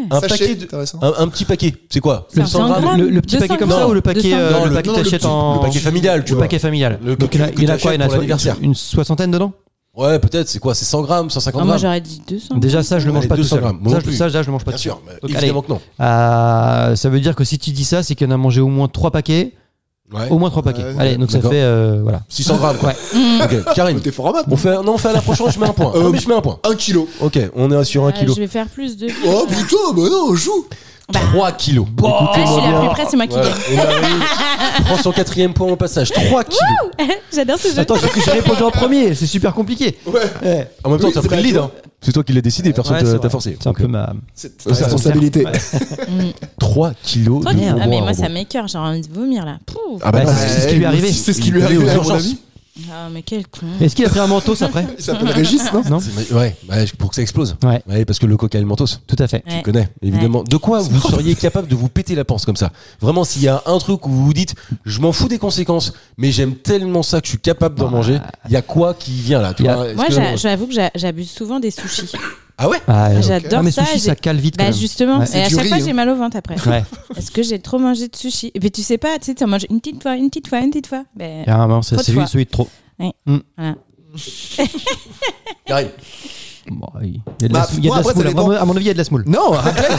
un Sachet, paquet de, intéressant. un petit paquet, c'est quoi? C'est 100 100 grammes. grammes. Le petit 200 paquet comme ça grammes. ou le paquet 200 le Non, paquet le t'achètes petit, en le paquet familial, tu le vois. paquet familial. Le Donc que il y en a t'achètes quoi? Il y en pour a l'anniversaire. une soixantaine dedans? Ouais, peut-être, c'est quoi? C'est 100 grammes, 150 Ah, moi grammes? j'aurais dit 200. Déjà ça je le mange Allez, pas tout 200 seul. grammes, moi non plus. Ça je le mange pas Bien tout sûr, seul. mais Donc, évidemment que non. ça veut dire que si tu dis ça, c'est qu'il y en a mangé au moins 3 paquets. Ouais. Au moins 3 paquets. Ouais, Allez, donc ça d'accord. fait voilà. 600 grammes, quoi. Ouais. Ok, Karim. T'es fort à maths. On fait à la prochaine, je mets un point. Non, mais je mets un point. 1 kilo. Ok, on est sur 1 kilo. Je vais faire plus de. Oh putain, bah non, on joue. 3 kilos. Ah, je suis la plus près, c'est moi qui Ouais. gagne. Et Marie prend son 4e point au passage. 3 kilos. J'adore ce jeu. Attends, j'ai répondu en premier, c'est super compliqué. Ouais. En même temps, Oui, t'as c'est pris le vrai, lead. toi. Hein. C'est toi qui l'as décidé, personne Ouais, c'est t'a vrai. forcé. C'est un peu ma. C'est ta ça, responsabilité. 3 kilos. Toi, de ah, mais bonbons à moi ça rebond. m'écœure, j'ai envie de vomir là. Pouf. Ah bah, Ouais, non, c'est ce qui lui est arrivé. C'est ce qui lui est Il arrivé, est aux à mon urgences. avis. Ah, mais quel con. Est-ce qu'il a pris un mentos après? Il s'appelle Régis, non? Non. Ouais, pour que ça explose. Ouais. Ouais, parce que le coca et le mentos, Tout à fait. Ouais. tu connais, évidemment. De quoi vous seriez capable de vous péter la panse comme ça? Vraiment, s'il y a un truc où vous vous dites, je m'en fous des conséquences, mais j'aime tellement ça que je suis capable d'en manger, il y a quoi qui vient là? Tu Il y a- vois, est-ce Moi que- j'avoue que j'abuse souvent des sushis. Ah ouais? Ah, J'adore non, mais ça, sushi, j'ai- ça cale vite. quand Bah même. justement, Ouais. et à du chaque riz, fois hein. j'ai mal au ventre après. Ouais. Est-ce que j'ai trop mangé de sushi? Et puis tu sais pas, tu sais, t'en manges une petite fois, une petite fois, une petite fois. Ben, Carrément, c'est Trop de celui fois. de trop. voilà. Karim. Bon, il y a de la, Bah, il y a de moi, la après, semoule. ça dépend. À mon avis, il y a de la semoule. Non, raclette.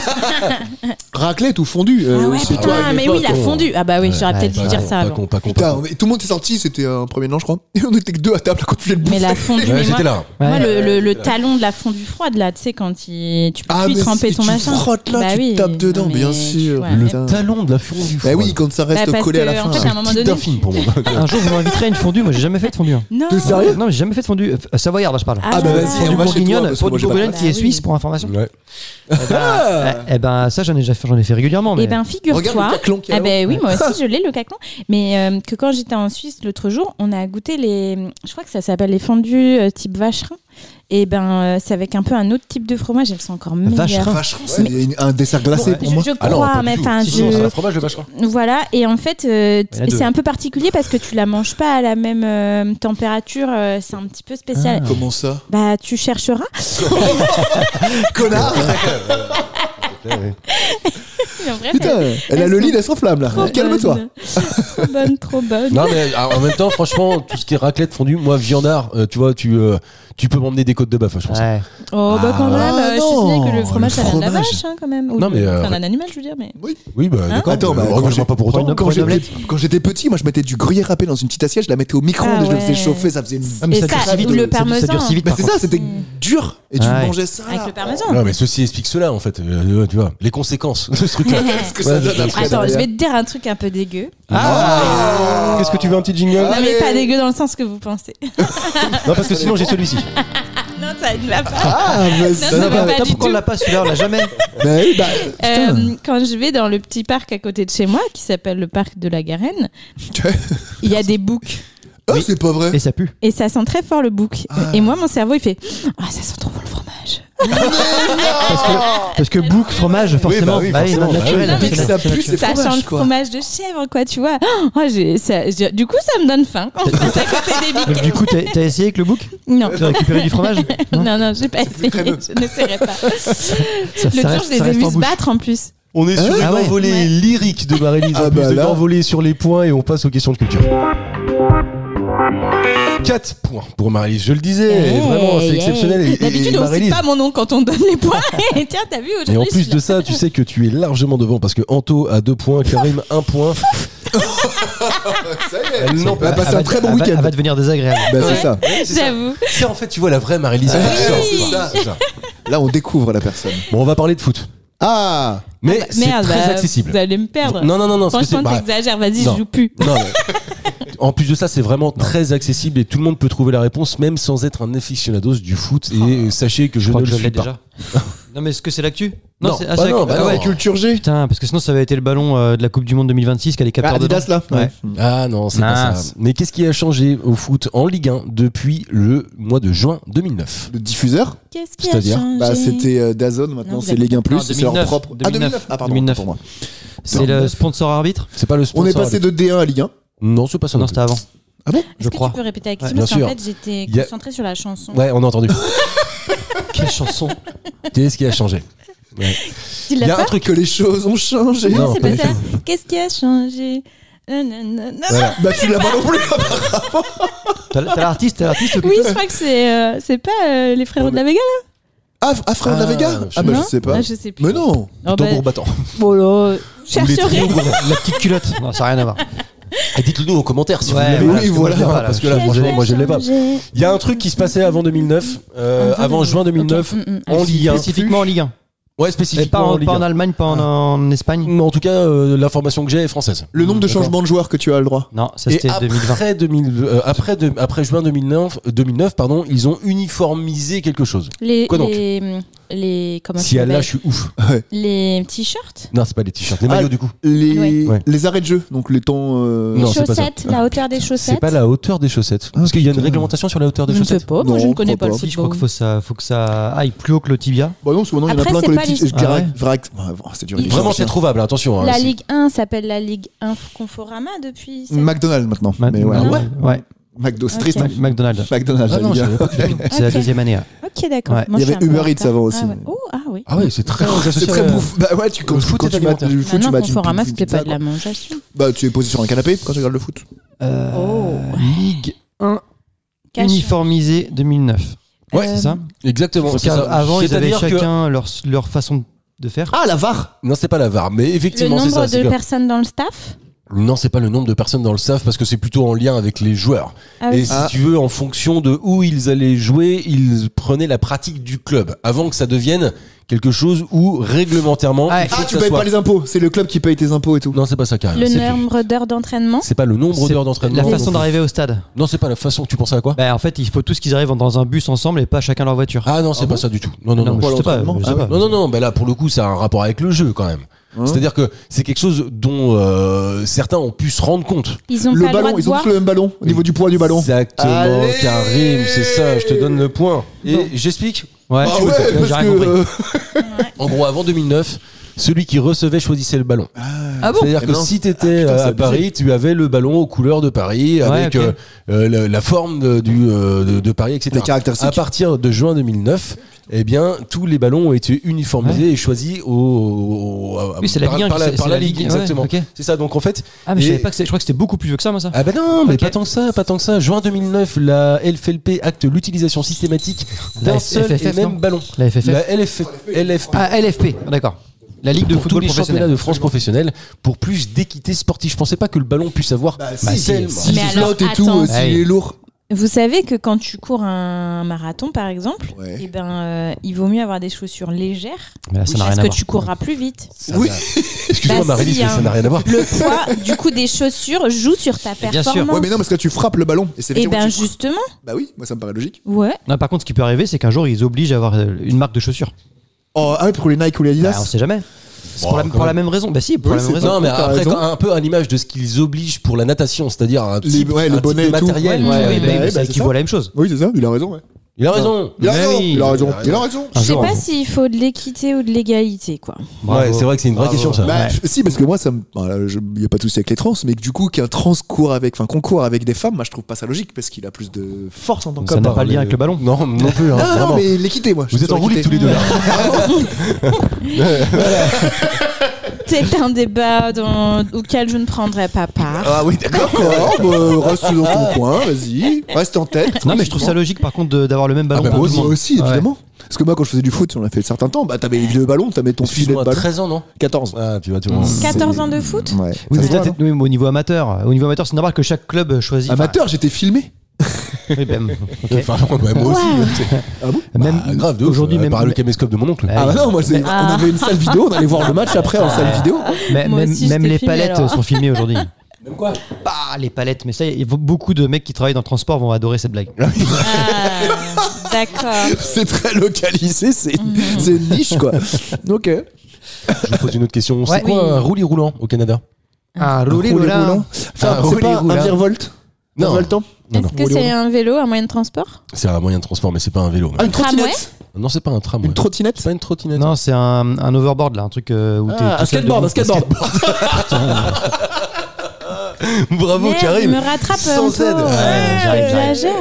Raclette ou fondu. Ah ouais, c'est putain, toi. mais pas oui, la con. fondue. Ah bah oui, j'aurais Ouais, peut-être dû pas dire con, ça avant. Pas con. Putain, mais tout le monde est sorti, c'était un premier an, je crois. Et on était que 2 à table à continuer le bouffer. Mais la fondue, Ouais, mais j'étais moi, là. moi, Ouais. le talon de la fondue froide là, tu sais, quand tu peux plus mais tremper si ton tu machin. frottes là, Bah tu oui, tapes dedans, non, mais bien sûr. ouais, Le mais- talon de la fondue. Bah oui, quand ça reste Bah, parce collé à la que, fin. en fait, à un moment Type donné. d'un film pour moi. Un jour, vous m'inviterez à une fondue. Moi, j'ai jamais fait de fondue. Hein. Non. T'es sérieux? Non, j'ai jamais fait de fondue. Savoyarde, je parle. Ah bah vas-y, Fondue on va chez toi, bourguignonne, parce que moi, fondue j'ai pas bourguignonne de- qui est Bah oui. suisse pour information. Ouais. Eh ben, ça, j'en ai fait régulièrement. Mais... Eh ben, Regarde figure-toi. le caclon qui est Ah là-haut. ben oui, moi aussi je l'ai le caclon. Mais que quand j'étais en Suisse l'autre jour, on a goûté je crois que ça s'appelle les fondues type vacherin. Et ben c'est avec un peu un autre type de fromage, elles sont encore meilleures. Vacherin. Vacherin, c'est un dessert glacé pour moi. Je Ah non, crois, pas mais du tout. enfin Si, si, c'est je un fromage de vacherin. voilà. Et en fait, y en a deux. c'est un peu particulier parce que tu la manges pas à la même température. C'est un petit peu spécial. Comment ça? Bah tu chercheras. Connard. Mais en vrai, Putain, elle a le lit, elle s'enflamme là. trop Calme-toi. bonne. Trop bonne, trop bonne. Non mais en même temps, franchement, tout ce qui est raclette fondue, moi viandard, tu vois, tu peux m'emmener des côtes de bœuf, je pense. Ouais. Oh bah quand même, Ah, je te signale que le non, fromage le ça vient de la fromage. vache hein, quand même. Ou Non, mais, enfin, d'un animal je veux dire mais. Oui, bah d'accord. Attends, bah, engage-moi pas pour autant. Quand j'étais petit, moi je mettais du gruyère râpé dans une petite assiette, je la mettais au micro-ondes Ah et je le faisais ouais. chauffer, ça faisait une. Ah, mais Et ça ça, durcit vite. ou le Ça parmesan. durcit vite. Bah par c'est contre. ça, c'était dur et tu Ouais. mangeais ça Avec là. le parmesan. Non mais ceci explique cela en fait, tu vois, les conséquences de ce truc-là. Qu'est-ce que ça donne après Attends, je derrière vais te dire un truc un peu dégueu. Ah Qu'est-ce que tu veux, un petit jingle? Non mais Allez. pas dégueu dans le sens que vous pensez. Non parce que sinon j'ai celui-ci. Non, ça ne va pas. Ah, mais ça va pas Attends, du pourquoi on tout. l'a pas celui-là? On l'a jamais. bah oui, bah putain. Quand je vais dans le petit parc à côté de chez moi, qui s'appelle le parc de la Garenne, il y a des boucs. Ah, c'est pas vrai. Et ça pue. Et ça sent très fort le bouc. Et moi, mon cerveau, il fait Ah, ça sent trop bon le fromage. Parce que bouc, fromage, forcément. oui, bah oui, forcément, naturel. bah oui. Dès que ça pue, c'est Ça fromage sent le quoi. fromage de chèvre, quoi, tu vois. Oh, du coup, ça me donne faim quand on passe à côté des Donc, bics. du coup, t'as essayé avec le bouc? Non. Tu as récupéré du fromage? Non, j'ai pas essayé. crémeux. Je n'essaierai pas. Ça L'autre jour, reste- je les ça ai reste vus en se bouche. battre en plus. On est sur une Ah ouais. envolée Ouais. lyrique de Marie-Lise, Ah en plus bah de là. envolée sur les points et on passe aux questions de culture. 4 points pour Marie-Lise, je le disais, et vraiment c'est exceptionnel. Et D'habitude, on ne cite Marie-Lise, pas mon nom quand on donne les points. Et tiens, t'as vu aujourd'hui. et en je plus suis de là. ça, tu sais que tu es largement devant parce que Anto a 2 points, Karim 1 point. Ça y est, Elle elle n'en a passé un très bon Elle week-end. va devenir désagréable. Bah c'est ça. J'avoue. C'est en fait, tu vois la vraie Marie-Lise. oui, c'est ça. Là on découvre la personne. Bon, on va parler de foot. Ah, Mais c'est très accessible. Vous allez me perdre. Non, parce que Franchement, t'exagères, vas-y, non. je joue plus. Non, mais en plus de ça, c'est vraiment très accessible et tout le monde peut trouver la réponse, même sans être un aficionados du foot. Et sachez que je crois ne que le je suis l'ai pas. déjà. Non, mais est-ce que c'est l'actu? Non, c'est bah c'est non, l'actu. bah non. ouais. Culture G. Putain, parce que sinon ça avait été le ballon de la Coupe du Monde 2026 qui a les capteurs Adidas dedans. là. Ouais. Ah non, c'est pas ça. Mince. Mais qu'est-ce qui a changé au foot en Ligue 1 depuis le mois de juin 2009? Le diffuseur, Qu'est-ce qui a C'est-à-dire changé? bah, c'était DAZN, maintenant Non, vous c'est avez- Ligue 1 Plus, Non, c'est leur 2009. propre. Ah, 2009. Ah, pardon, 2009. pour moi. C'est le sponsor arbitre? C'est pas le sponsor. On est passé de D1 à Ligue 1. Non, c'est pas ça. Non, non c'était avant. Ah bon? Est-ce que crois. tu peux répéter avec Ouais, ça bien parce qu'en sûr. fait, j'étais Il y a- concentrée sur la chanson. plus. Ouais, on a entendu. Quelle chanson? Qu'est-ce qui a changé? Ouais. Tu Il l'as y a pas un truc Que les choses ont changé. Non, Non, c'est pas pas du ça. tout. Qu'est-ce qui a changé? Nanana. Voilà. Bah tu l'as pas non plus. T'as l'artiste ou quelque Oui, chose? je crois que c'est pas les frérots de la Vega là. Ah frère de la Vega. je Ah bah Non je sais pas. Ah, je sais plus. Mais non. Oh, bah, Tambour battant. bon là, chercherai. La petite culotte. Non, ça n'a rien à voir. Et dites-le nous en commentaire si Ouais, vous l'avez. oui, parce que voilà. moi, je l'ai pas, parce que là, Qu'est-ce franchement, moi je l'ai pas. Changé. Il y a un truc qui se passait avant 2009, avant juin 2009, Ok, en Ligue 1. Spécifiquement en Ligue 1. Ouais, Et spécifiquement pas en en, Ligue pas en 1. Allemagne, pas en Espagne. Mais en tout cas, l'information que j'ai est française. Le nombre de D'accord. changements de joueurs que tu as le droit. Non, ça Et c'était 2020. après juin 2009, pardon, ils ont uniformisé quelque chose. Quoi donc les comment Si ça à là, s'appelle je suis ouf. les t-shirts, Non, c'est pas les t-shirts, les Ah, maillots du coup. Ouais. Les arrêts de jeu, donc les temps. les Non, c'est pas ça. chaussettes, la hauteur des C'est chaussettes. pas la hauteur des chaussettes. Parce qu'il y a une réglementation sur la hauteur des Je ne sais chaussettes. pas, moi je Non, ne connais je pas crois le pas. Je crois football. qu'il faut que ça aille plus haut que le tibia. Bah non, parce que maintenant il y en a Après, plein c'est que les pas petits. les- C'est dur. Ils- Vraiment, c'est trouvable, attention. hein, La c'est- Ligue 1 s'appelle la Ligue 1 Conforama depuis. McDonald's maintenant. Mais ouais. Ouais. McDo, c'est Ok. triste. McDonald's. McDonald's. Ah non, la je Ligue savais pas du tout. C'est la Ok. deuxième année. Ok, d'accord. Ouais. Moi, Il y je suis avait un peu Uber en Eats retard. avant aussi. Ah ouais. Oh, ah oui. Ah ouais, c'est très C'est très bouffe. Bah ouais, tu quand Le foot quand est tu mates alimentaire. du foot, tu Maintenant, mates une Conforama, une c'était pizza, pas de la quoi. mangeation. Bah tu es posé sur un canapé quand tu regardes le foot. Oh. Ligue 1 Cache. uniformisée 2009. Ouais, C'est ça? Exactement. Parce c'est ça. qu'avant, ils avaient C'est-à-dire que- chacun leur façon de faire. Ah la VAR. Non, c'est pas la VAR, mais Le effectivement, c'est ça. nombre c'est de que- personnes dans le staff. Non, c'est pas le nombre de personnes dans le staff parce que c'est plutôt en lien avec les joueurs. Ah Et oui. si tu veux, en fonction de où ils allaient jouer, ils prenaient la pratique du club avant que ça devienne quelque chose où réglementairement, Ah, il faut Ah que tu ça payes soit. pas les impôts, c'est le club qui paye tes impôts et tout. Non, c'est pas ça carrément. Le C'est- nombre d'heures d'entraînement. C'est pas le nombre C'est d'heures d'entraînement. La non façon plus. d'arriver au stade. Non, c'est pas la façon. Tu pensais à quoi? Bah, en fait, il faut tous qu'ils arrivent dans un bus ensemble et pas chacun leur voiture. Ah non, c'est pas ça du tout. Non, non, non. mais je sais pas. l'entraînement. je sais Ah pas. ouais. Non, non, non. Bah là, pour le coup, ça a un rapport avec le jeu quand même. Hein C'est-à-dire que c'est quelque chose dont certains ont pu se rendre compte. Ils ont Le pas le droit ballon, de ils ont boire. tous le même ballon au niveau du poids du ballon. Exactement, Allez Karim, c'est ça, je te donne le point. Et Bon. j'explique. Ouais, Ah tu veux- ouais, j'ai parce rien compris. que En gros, avant 2009, celui qui recevait choisissait le ballon. Ah bon? C'est-à-dire Eh que ben, si tu étais putain, c'est à Paris, tu avais le ballon aux couleurs de Paris, avec ok. la forme de Paris, etc. Les caractéristiques. À partir de juin 2009, eh bien, tous les ballons ont été uniformisés et choisis Oui, c'est la par, Ligue 1 par la, qui- par c'est la la Ligue, Ligue, exactement. ouais, ok. C'est ça, donc en fait... Ah, mais je et- savais pas que je crois que c'était beaucoup plus vieux que ça, moi, ça. Ah ben non, mais Ok. pas tant que ça, pas tant que ça. Juin 2009, la LFLP acte l'utilisation systématique d'un La seul FFF, et même non ballon. La FFF. La LFP. Ah, LFP, d'accord. La Ligue de Pour tous football les championnats professionnel. de France professionnels, pour plus d'équité sportive. Je pensais pas que le ballon puisse avoir si, tellement. si, Mais alors, flotte et tout, attends. s'il Ouais. est lourd. Vous savez que quand tu cours un marathon, par exemple, Ouais. eh ben, il vaut mieux avoir des chaussures légères Mais là, ça n'a parce rien à que voir. tu courras plus vite. Oui. Excuse-moi, Bah, Marie-Lise, si, mais hein. ça n'a rien à voir. Le poids du coup des chaussures joue sur ta Bien sûr. performance. Ouais, mais non, parce que là, tu frappes le ballon. Et c'est Et effectivement ben tu frappes. justement, Bah oui, moi ça me paraît logique. ouais. Non, par contre, ce qui peut arriver, c'est qu'un jour, ils obligent à avoir une marque de chaussures. Oh, ah oui, pour les Nike ou les Bah, Adidas. on sait jamais. C'est Bon, pour, quand pour la même. même raison. Bah si, pour Oui, la même c'est raison. Non, mais t'as après, raison. un peu à l'image de ce qu'ils obligent pour la natation, c'est-à-dire un Les- type, ouais, les un type bonnets de et tout. matériel. Ouais, Ouais, oui, bah, mais bah, ça c'est équivaut ça. à la même chose. Oui, c'est ça, il a raison, ouais. Il a raison. Il a Mais raison, oui. il a raison, Il a il a raison. Je sais jour, pas hein. s'il faut de l'équité ou de l'égalité, quoi. Ouais, c'est vrai que c'est une vraie question, ça. Bah, Ouais. si, parce que moi, ça me. Il n'y a pas de souci avec les trans, mais que du coup, qu'un trans court avec. Enfin, qu'on court avec des femmes, moi, je trouve pas ça logique, parce qu'il a plus de force en tant Ça qu'homme. n'a pas le lien avec le ballon. Non, non plus. hein, Non, non, vraiment. mais l'équité, moi. je Vous suis êtes en sur roue libre tous les deux l'équité. là. C'est un débat auquel je ne prendrai pas part. Ah oui, d'accord, bah, reste dans ton coin, vas-y, reste en tête. Non, mais je trouve ça logique, par contre, d'avoir le même Ah ballon bah pour moi tout le monde. aussi, évidemment. Parce que moi, quand je faisais du foot, on a fait un certain temps, bah t'avais les vieux ballons, t'avais ton filet de Excuse-moi, ballon. 13 ans, non 14. Ah, tu vois, tu vois. 14 ans de foot. Ouais. Oui, Ça mais se voit, peut-être non oui, mais au niveau amateur. Au niveau amateur, c'est normal que chaque club choisit. Amateur, j'étais filmé. Oui, ben, ok. Enfin, ouais, moi aussi. tu sais. Ah bon Même Bah, grave, de ouf. aujourd'hui, même Par le caméscope de mon oncle. Ah bah non, moi on avait une salle vidéo, on allait voir le match après en salle vidéo. Moi aussi, même j'étais les filmée, palettes alors. sont filmées aujourd'hui. Même quoi? Ah, les palettes, mais ça, beaucoup de mecs qui travaillent dans le transport vont adorer cette blague. Ah, d'accord. C'est très localisé, c'est une niche quoi. Ok. Je vous pose une autre question. C'est Ouais. quoi un roulis roulant au Canada? Ah, Rouler roulant. Enfin, Ah, c'est rouler pas roulant. un virevolte. Non. Un voltant. Non, non. Est-ce que c'est un vélo, un moyen de transport? C'est un moyen de transport, mais c'est pas un vélo. Ah, une tramway trottinette. Non, c'est pas un tram. Une trottinette. C'est pas une trottinette. Non, c'est un overboard là, un truc où t'es. Ah, un tout seul skateboard, un debout. skateboard. Bravo, Merde, Karim. il me rattrape Sans un peu. aide. J'exagère.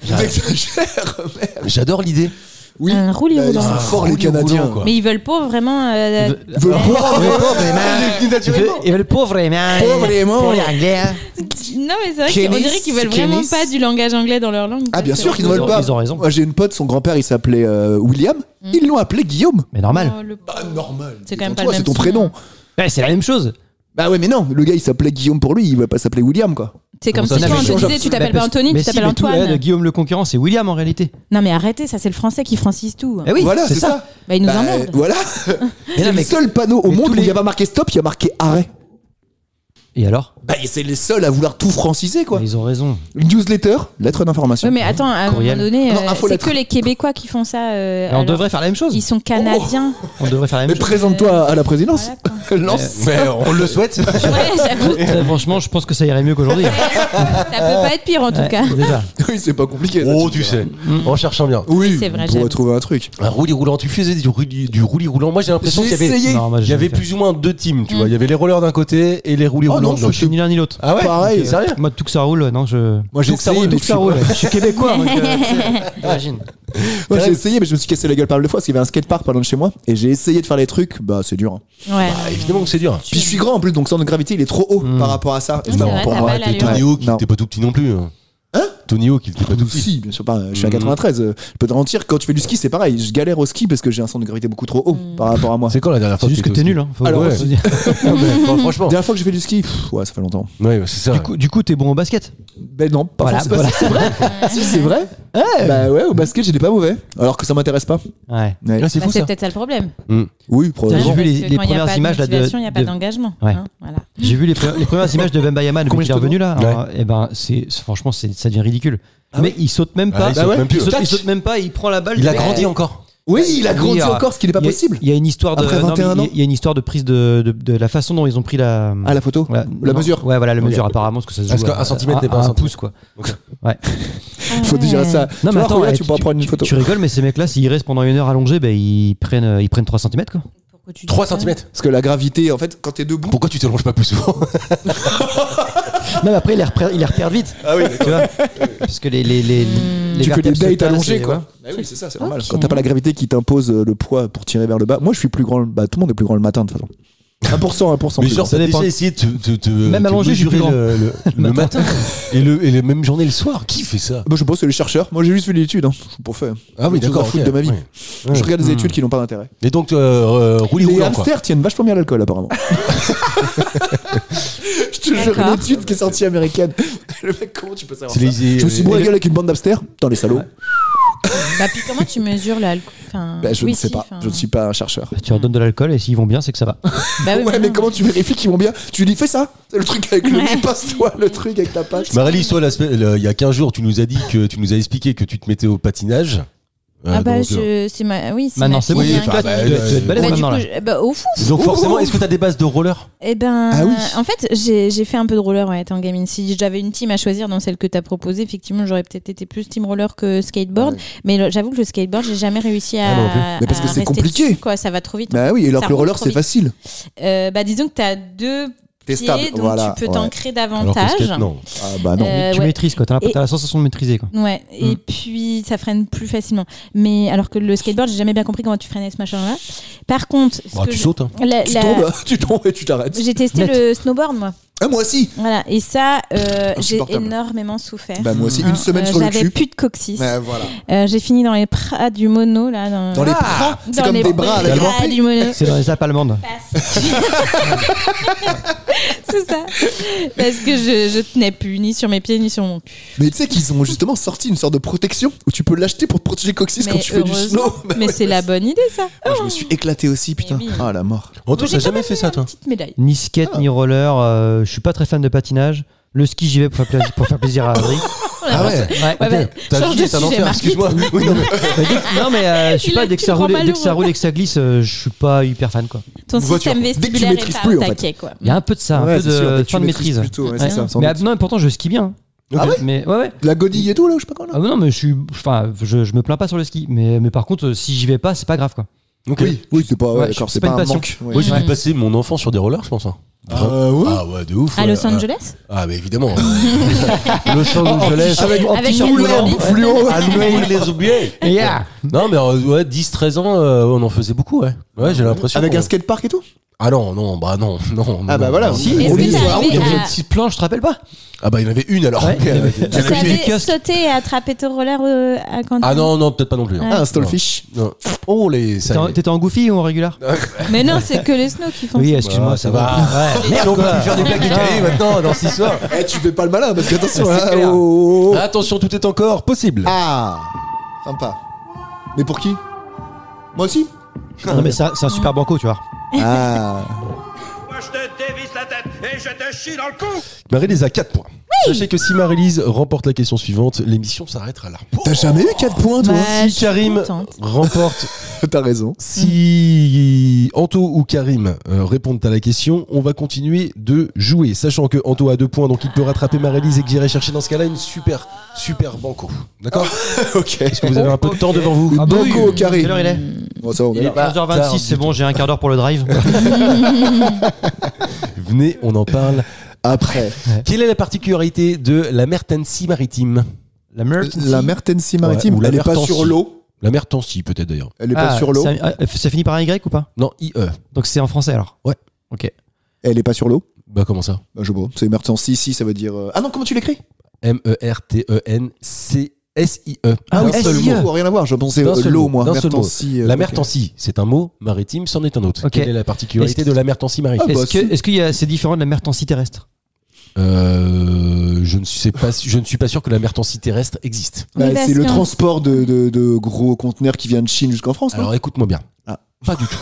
J'exagère, merde. J'adore l'idée. Oui. Un roulis Bah, roulant. ils sont forts les Roulis Canadiens. roulant, quoi. Mais ils veulent pas vraiment. Ils veulent Ils veulent pas vraiment. Pas vraiment. Pour les Anglais. Hein. Non, mais c'est vrai qu'on Kennis, dirait qu'ils veulent vraiment Kennis. pas du langage anglais dans leur langue. Ah bien sûr qu'ils Ils ne veulent ont- pas. ils ont raison. Moi j'ai une pote, son grand-père il s'appelait William. Ils l'ont appelé Guillaume. Mais normal. Oh, le- Pas normal. C'est quand même pas Toi, le c'est même ton prénom. Ouais, c'est la même chose. Bah ouais mais non, le gars il s'appelait Guillaume pour lui, il va pas s'appeler William quoi. C'est comme Comment si ça, toi on ça te change disait tu t'appelles Bah, pas Anthony, mais tu si, t'appelles mais tout, Antoine. Guillaume le concurrent, c'est William en réalité. Non mais arrêtez, ça c'est le français qui francise tout. Eh oui, Voilà, c'est ça. Bah ils nous Bah, emmerdent. voilà. Mais C'est non, le mais- seul panneau au mais monde tous où il les- n'y a pas marqué stop, il y a marqué arrêt. Et alors Bah c'est les seuls à vouloir tout franciser quoi. Ils ont raison. Une newsletter, lettre d'information. Oui mais attends, à un Courriel. moment donné, Non, c'est infolettre. que les Québécois qui font ça. Mais on alors, devrait faire la même chose. Ils sont canadiens. On devrait faire la Mais même chose. présente-toi à la présidence. Voilà, Lance. Mais on le souhaite. Ouais, j'avoue, Très franchement, je pense que ça irait mieux qu'aujourd'hui. ça peut pas être pire en tout Ouais, cas. déjà. Oui, c'est pas compliqué. ça, Oh, tu tu verras. sais. En cherchant bien. Oui, c'est vrai, on pourrait j'avoue. trouver un truc. Un roulis roulant. Tu faisais du roulis roulant. Moi, j'ai l'impression J'ai qu'il y avait. essayé. Non, moi, Il y j'ai avait jamais fait. plus ou moins deux teams, tu vois. Il y avait les rollers d'un côté et les roulis Oh roulants non, de Je l'autre. suis ni l'un ni l'autre. Ah ouais? Pareil. Sérieux? Moi, tout que ça roule, non, je. Moi j'ai Tout que ça essayé, roule, mais tout que ça roule. Je suis québécois, donc. Imagine. Moi j'ai essayé, mais je me suis cassé la gueule pas mal de fois parce qu'il y avait un skatepark pas loin de chez moi et j'ai essayé de faire les trucs. Bah c'est dur. Hein. Ouais. Ah, évidemment que c'est dur. Puis je suis grand en plus, donc le centre de gravité il est trop haut par rapport à ça. Et C'est non, vrai, pour t'as moi, pas Et l'allure. Tony Hawk, il Non. était pas tout petit non plus. Hein Tony Hawk, il était pas tout petit. Si, bien sûr pas. Je suis à 93. Je peux te mentir, quand tu fais du ski, c'est pareil. Je galère au ski parce que j'ai un centre de gravité beaucoup trop haut par rapport à moi. C'est quand la dernière fois C'est juste que t'es nul, hein. Faut Alors, ouais, ouais. faut dire. Non, mais, franchement. La dernière fois que j'ai fait du ski, ouais, ça fait longtemps. Ouais, c'est ça. Du coup, t'es bon au basket. Ben non, pas Voilà, forcément. voilà. C'est vrai. Si, c'est vrai. Bah ouais, au basket, j'étais pas mauvais. Alors que ça m'intéresse pas. Ouais. Ouais. Ah, c'est Bah, fou c'est ça. peut-être ça le problème. Oui, J'ai probablement. vu Parce les que quand il y a premières pas images, là, de motivation, il n'y a pas de- d'engagement. Ouais. hein, voilà. J'ai vu les premières images de Wembayama depuis Combien qu'il est de revenu là. Ouais. Alors, et ben, franchement, ça devient ridicule. Mais il saute même Ah, pas. il saute même plus. Il saute même pas. Il prend la balle. Il a du mec. grandi encore. Oui, il a grandi Oui, encore, ce qui n'est pas il y a- possible. Il y a une histoire de. Après 21 mais ans. il y a une histoire de prise de la façon dont ils ont pris la. Ah, la photo Voilà. La Non. mesure. Ouais, voilà, la Ok. mesure apparemment, parce que ça se Parce joue. qu'un centimètre n'est pas un un centimètre. pouce, quoi. Ok. Ouais. Faut dire ça. Non, Tu mais vois, attends, regarde, eh, tu pourras prendre une photo. tu rigoles, mais ces mecs-là, s'ils restent pendant une heure allongés, ben, ils prennent 3 cm, quoi. Pourquoi tu dis 3 ça cm. Parce que la gravité, en fait, quand t'es debout. Pourquoi tu te longes pas plus souvent? Non, mais après, ils les repèrent vite. Ah oui, Tu vois Parce que les tu fais des vertèbres se dates tassent allongées, et quoi. ouais. Bah oui, c'est ça, c'est normal. Ok. Quand t'as pas la gravité qui t'impose le poids pour tirer vers le bas. Moi, je suis plus grand. Bah, tout le monde est plus grand le matin, de toute façon. 1%, Mais plus genre, grand. t'as dépend. déjà essayé de te Même te allongé, je suis hein. mesurer plus grand. le matin et les mêmes journées le soir. Qui fait ça? Bah, je pense que c'est les chercheurs. Moi, j'ai juste fait l'étude. Hein. Je suis pas fait. Ah oui, J'ai d'accord. autre chose à ok, foutre de ma vie. ouais. Je regarde des études qui n'ont pas d'intérêt. Et donc, roulis Les roulant quoi. hamsters tiennent vachement bien l'alcool, apparemment. Je te jure, D'accord. une étude qui est sortie américaine. Le mec, comment tu peux savoir C'est ça les- Je me suis bourré la gueule avec une bande d'hamsters. Dans les salauds. Bah puis comment tu mesures l'alcool enfin, Bah, je oui, ne sais si, pas. enfin- Je ne suis pas un chercheur. Bah, tu leur donnes de l'alcool et s'ils vont bien, c'est que ça va. Bah oui, Ouais, mais non. comment tu vérifies qu'ils vont bien? Tu lui dis, fais ça. C'est le truc avec le nez, passe-toi le truc avec ta patte. Marélie, toi, il y a 15 jours, tu nous as expliqué que tu te mettais au patinage. Ah bah donc, c'est ma oui, c'est Maintenant, ma c'est fille bon. qui Oui, a enfin, un bah, coach. Tu dois être balèze Bah, du maintenant, coup, là. bah, au fou. donc forcément, est-ce que t'as des bases de roller? Eh ben, Ah oui. en fait, j'ai fait un peu de roller ouais, étant gamine. Si j'avais une team à choisir dans celle que t'as proposée, effectivement, j'aurais peut-être été plus team roller que skateboard. Ouais. Mais j'avoue que le skateboard, j'ai jamais réussi à. Ah, non plus. Mais parce que à c'est rester compliqué. dessus, quoi, ça va trop vite. Bah oui, alors Ça que le roule roller, trop c'est vite. facile. Bah disons que t'as deux T'es pieds, stable. donc Voilà. tu peux ouais. t'ancrer Alors que davantage. skate, non. Ah bah non. Euh, Tu ouais. maîtrises, quoi. T'as Et- la sensation de maîtriser, quoi. Ouais, et puis ça freine plus facilement. Mais alors que le skateboard, j'ai jamais bien compris comment tu freinais ce machin-là. Par contre, ce Bah, que tu je- sautes. Hein. la- Tu la- tombes, tu tombes et tu t'arrêtes. j'ai testé Net. le snowboard, moi. Ah, moi aussi. Voilà, et ça, j'ai Insupportable. énormément souffert. Bah, moi aussi, une semaine sur le J'avais cul. plus de coccyx. Voilà. J'ai fini dans les pras du mono, là. Dans les bras, c'est Dans comme les des bras à la bras du mono. C'est dans les Alpes allemandes. C'est ça. Parce que je tenais plus ni sur mes pieds ni sur mon cul. Mais tu sais qu'ils ont justement sorti une sorte de protection où tu peux l'acheter pour te protéger le coccyx quand tu fais du heureusement. snow. Bah Mais ouais. c'est la bonne idée, ça. Moi, je me suis éclaté aussi, putain. oui. Ah, la mort. Anto, J'ai t'as jamais quand fait même ça, toi? une petite médaille. Ni skate, ni roller. Je suis pas très fan de patinage. Le ski, j'y vais pour faire plaisir à Adrien. Ah ouais. Ouais, bah, Ta change vie de est un sujet, enfer, Marc. excuse-moi. Oui, non, mais... Non, mais je sais Il pas, a dès que le ça cul roule, grand dès que ça malheureux. roule et que ça glisse, je suis pas hyper fan, quoi. Ton Une voiture. système Dès que tu vestibulaire est maîtrises pas plus, au en fait. taquet, quoi. Il y a un peu de ça, Ouais, un peu c'est sûr, dès de que tu fin de maîtrises maîtrise. plutôt, ouais, c'est Ouais. ça, sans Mais doute. non, pourtant, je skie bien. Ah ouais Mais ouais. La godille et tout, là, je sais pas quoi, là. Ah non, mais je me plains pas sur le ski. Mais par contre, si j'y vais pas, c'est pas grave, quoi. Ok. Oui, c'est pas, Ouais, d'accord, c'est c'est pas pas une un passion. manque. Ouais. Moi, j'ai dû passer mon enfance sur des rollers, je pense. Hein. ouais. Ah ouais, de ouf. À ouais. Los Angeles Ah, mais évidemment. Los Angeles. Avec Avec petit une moulin bobine. fluo. À Noël, les oubliés. Yeah. Non, mais ouais, 10-13 ans, on en faisait beaucoup, ouais. Ouais, j'ai l'impression. Avec qu'on- un skatepark et tout. Ah non, non. Ah bah voilà. Si, Est-ce on que lit t'es sur la arrivé route. Il y avait à- une petite planche, je te rappelles pas? Ah bah il y en avait une alors. Ouais, il y avait- Tu Avec les savais kiosques. sauter et attraper ton roller à quand Ah non, non, peut-être pas non plus. hein. Ah, un stallfish. Non. Oh les. ça y est. T'étais en goofy ou en régular? Mais non, c'est que les snow qui font Oui, ça. excuse-moi, Ah, ça ça va. va. Ouais. Merde, on peut plus faire des blagues décalées maintenant dans cette histoire. Eh, tu fais pas le malin parce que attention. C'est hein, clair. oh, oh, oh. Attention, tout est encore possible. Ah, sympa. Mais pour qui? Moi aussi. Non, mais c'est un super banco, tu vois. Ah. Moi, je te dévisse la tête et je te chie dans le cou. Marie-Lise a 4 points. Sachez que si Marie-Lise remporte la question suivante, l'émission s'arrêtera là. T'as jamais eu 4 points, toi? Bah, je Si suis Karim contente. remporte, T'as raison. si Anto ou Karim répondent à la question, on va continuer de jouer. Sachant que Anto a 2 points, donc il peut rattraper Marie-Lise et que j'irai chercher dans ce cas-là une super banco. D'accord? Ok. Est-ce que vous avez un peu de temps devant vous? Ah bah oui. Banco au carré. Quelle heure il est? Bon, ça, on est Il est là. 15h26, c'est bon, j'ai un quart d'heure pour le drive. Venez, on en parle. Après. Quelle est la particularité de la mer Tennessee maritime? La mer. La mer Tennessee maritime, Ouais, ou la elle est mer pas Tennessee. sur l'eau. La mer Tennessee peut-être d'ailleurs. Elle est pas sur l'eau. Ça finit par un Y ou pas? Non, IE. Donc c'est en français alors? Ouais. Ok. Elle est pas sur l'eau. Bah comment ça? Bah, je sais pas. C'est mer Tennessee, si, ça veut dire. Ah non, comment tu l'écris? MERTENCSIE. Ah oui, Un seul SIE. mot. Rien à voir. Je pensais D'un seul l'eau, mot, moi. d'un Mer seul mot. Tennessee, La mer ok. Tennessee, c'est un mot maritime, c'en est un autre. Ok. Quelle est la particularité Est-ce- de la mer Tennessee maritime? Ah, bah, Est-ce que c'est différent de la mer Tennessee terrestre? Je ne suis pas sûr que la mer Tennessee terrestre existe. Bah, Oui, parce c'est le qu'en- transport de gros conteneurs qui vient de Chine jusqu'en France, non? Alors écoute-moi bien. Ah. Pas du tout.